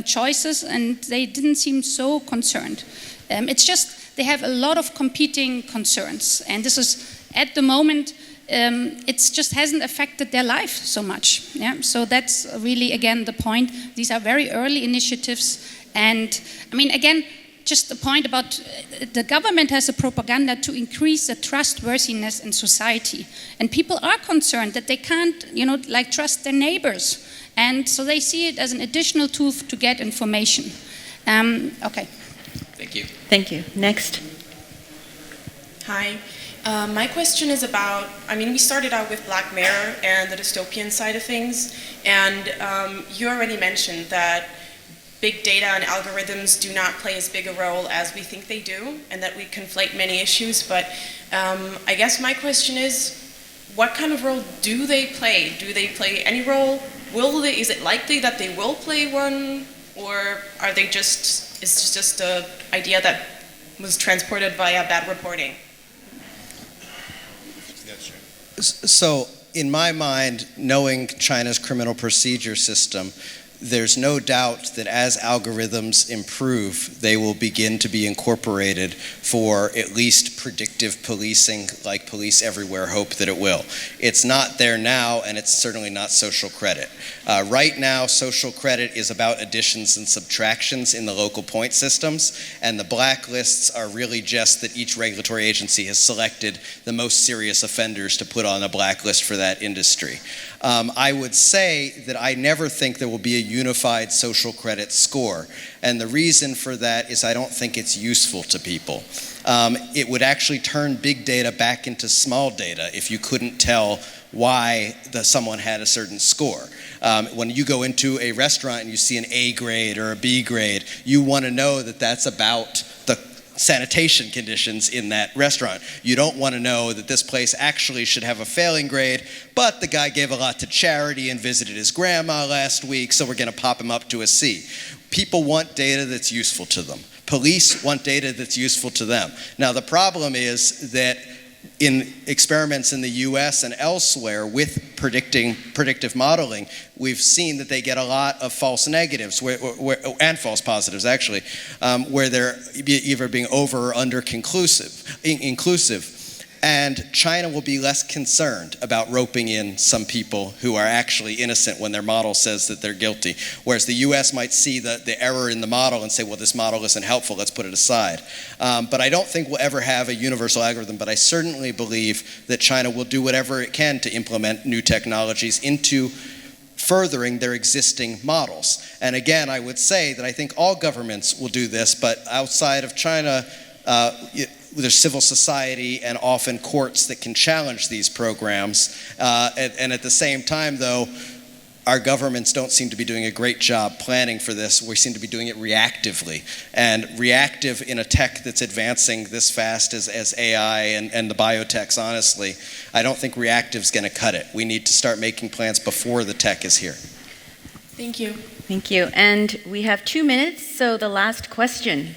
choices, and they didn't seem so concerned. It's just they have a lot of competing concerns, and this is at the moment it just hasn't affected their life so much. Yeah, so that's really again the point. These are very early initiatives, and I mean again, just the point about the government has a propaganda to increase the trustworthiness in society. And people are concerned that they can't, trust their neighbors. And so they see it as an additional tool to get information. Okay. Thank you. Thank you. Next. Hi. My question is about, we started out with Black Mirror and the dystopian side of things, and you already mentioned that big data and algorithms do not play as big a role as we think they do, and that we conflate many issues, but I guess my question is, what kind of role do they play? Do they play any role? Is it likely that they will play one, or are they is it just an idea that was transported via bad reporting? So, in my mind, knowing China's criminal procedure system, there's no doubt that as algorithms improve, they will begin to be incorporated for at least predictive policing, like Police Everywhere hope that it will. It's not there now, and it's certainly not social credit. Right now, social credit is about additions and subtractions in the local point systems, and the blacklists are really just that each regulatory agency has selected the most serious offenders to put on a blacklist for that industry. I would say that I never think there will be a unified social credit score. And the reason for that is I don't think it's useful to people. It would actually turn big data back into small data if you couldn't tell why someone had a certain score. When you go into a restaurant and you see an A grade or a B grade, you want to know that that's about the sanitation conditions in that restaurant. You don't want to know that this place actually should have a failing grade, but the guy gave a lot to charity and visited his grandma last week, so we're going to pop him up to a C. People want data that's useful to them. Police want data that's useful to them. Now, the problem is that in experiments in the US and elsewhere with predictive modeling, we've seen that they get a lot of false negatives and false positives, actually, where they're either being over or under inclusive. And China will be less concerned about roping in some people who are actually innocent when their model says that they're guilty. Whereas the US might see the error in the model and say, well, this model isn't helpful, let's put it aside. But I don't think we'll ever have a universal algorithm, but I certainly believe that China will do whatever it can to implement new technologies into furthering their existing models. And again, I would say that I think all governments will do this, but outside of China, there's civil society and often courts that can challenge these programs. And at the same time, though, our governments don't seem to be doing a great job planning for this. We seem to be doing it reactively. And reactive in a tech that's advancing this fast as AI and the biotechs, honestly, I don't think reactive's going to cut it. We need to start making plans before the tech is here. Thank you. Thank you. And we have 2 minutes, so the last question.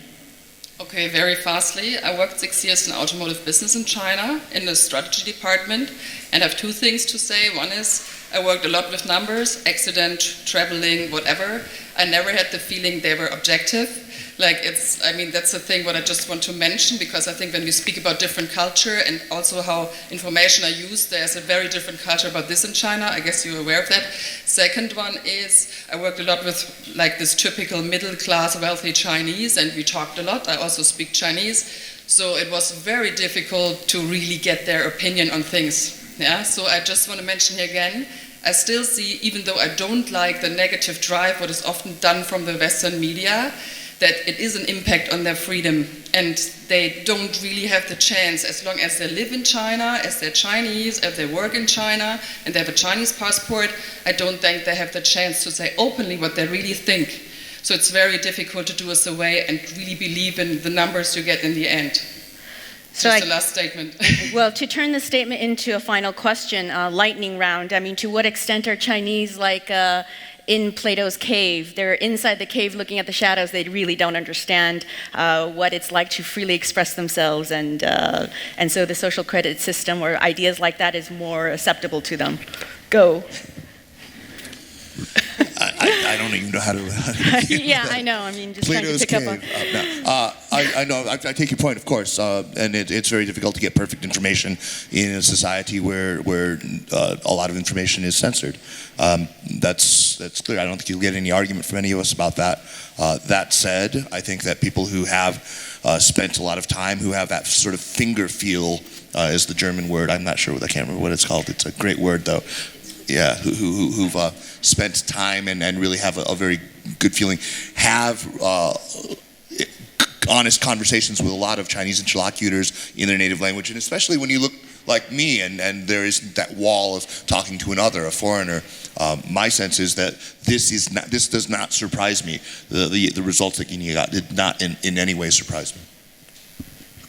Okay, very fastly. I worked 6 years in automotive business in China in the strategy department, and I have 2 things to say. One is I worked a lot with numbers, accident, traveling, whatever. I never had the feeling they were objective. That's the thing what I just want to mention, because I think when we speak about different culture and also how information are used, there's a very different culture about this in China. I guess you're aware of that. Second one is I worked a lot with this typical middle class wealthy Chinese, and we talked a lot. I also speak Chinese. So it was very difficult to really get their opinion on things. Yeah. So I just want to mention here again, I still see, even though I don't like the negative drive, what is often done from the Western media, that it is an impact on their freedom, and they don't really have the chance, as long as they live in China, as they're Chinese, if they work in China, and they have a Chinese passport, I don't think they have the chance to say openly what they really think. So it's very difficult to do us away and really believe in the numbers you get in the end. So Just the last statement. Well, to turn the statement into a final question, lightning round, to what extent are Chinese in Plato's cave? They're inside the cave looking at the shadows. They really don't understand what it's like to freely express themselves, and so the social credit system or ideas like that is more acceptable to them. Go. I don't even know how to. Yeah, I know. Just Plato's trying to pick cave. up on. I know. I take your point, of course, and it's very difficult to get perfect information in a society where a lot of information is censored. That's clear. I don't think you'll get any argument from any of us about that. That said, I think that people who have spent a lot of time, who have that sort of finger feel, is the German word. I'm not sure I can't remember what it's called. It's a great word, though. Yeah, who've spent time and really have a very good feeling, have honest conversations with a lot of Chinese interlocutors in their native language, and especially when you look like me and there isn't that wall of talking to another, a foreigner. My sense is that this does not surprise me. The results that Genia got did not in any way surprise me.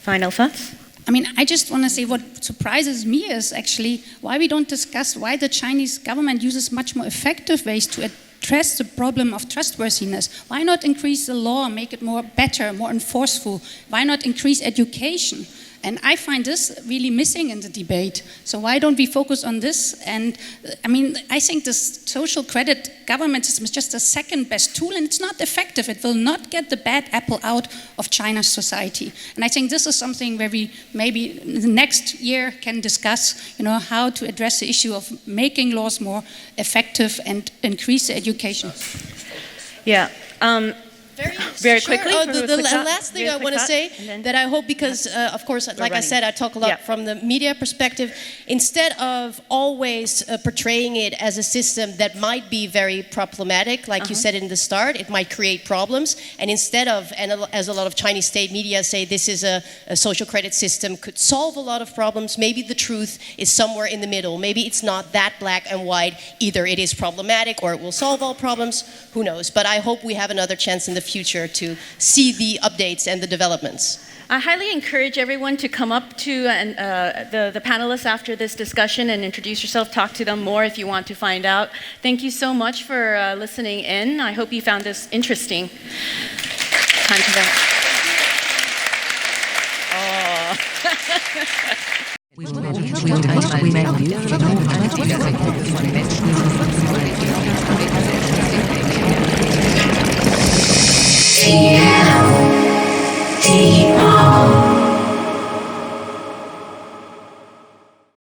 Final thoughts? I mean, I just want to say what surprises me is actually why we don't discuss why the Chinese government uses much more effective ways to address the problem of trustworthiness. Why not increase the law, make it better, more enforceable? Why not increase education? And I find this really missing in the debate. So why don't we focus on this? And I mean, I think this social credit government system is just a second best tool, and it's not effective. It will not get the bad apple out of China's society. And I think this is something where we maybe the next year can discuss, how to address the issue of making laws more effective and increase the education. Yeah. Very Sure. quickly. The last thing I want to say that I hope, because of course, like I said, I talk a lot from the media perspective. Instead of always portraying it as a system that might be very problematic, like you said in the start, it might create problems. And instead of, and as a lot of Chinese state media say, this is a social credit system could solve a lot of problems. Maybe the truth is somewhere in the middle. Maybe it's not that black and white. Either it is problematic or it will solve all problems. Who knows? But I hope we have another chance in the future to see the updates and the developments. I highly encourage everyone to come up to the panelists after this discussion and introduce yourself, talk to them more if you want to find out. Thank you so much for listening in. I hope you found this interesting. Time to go. Oh.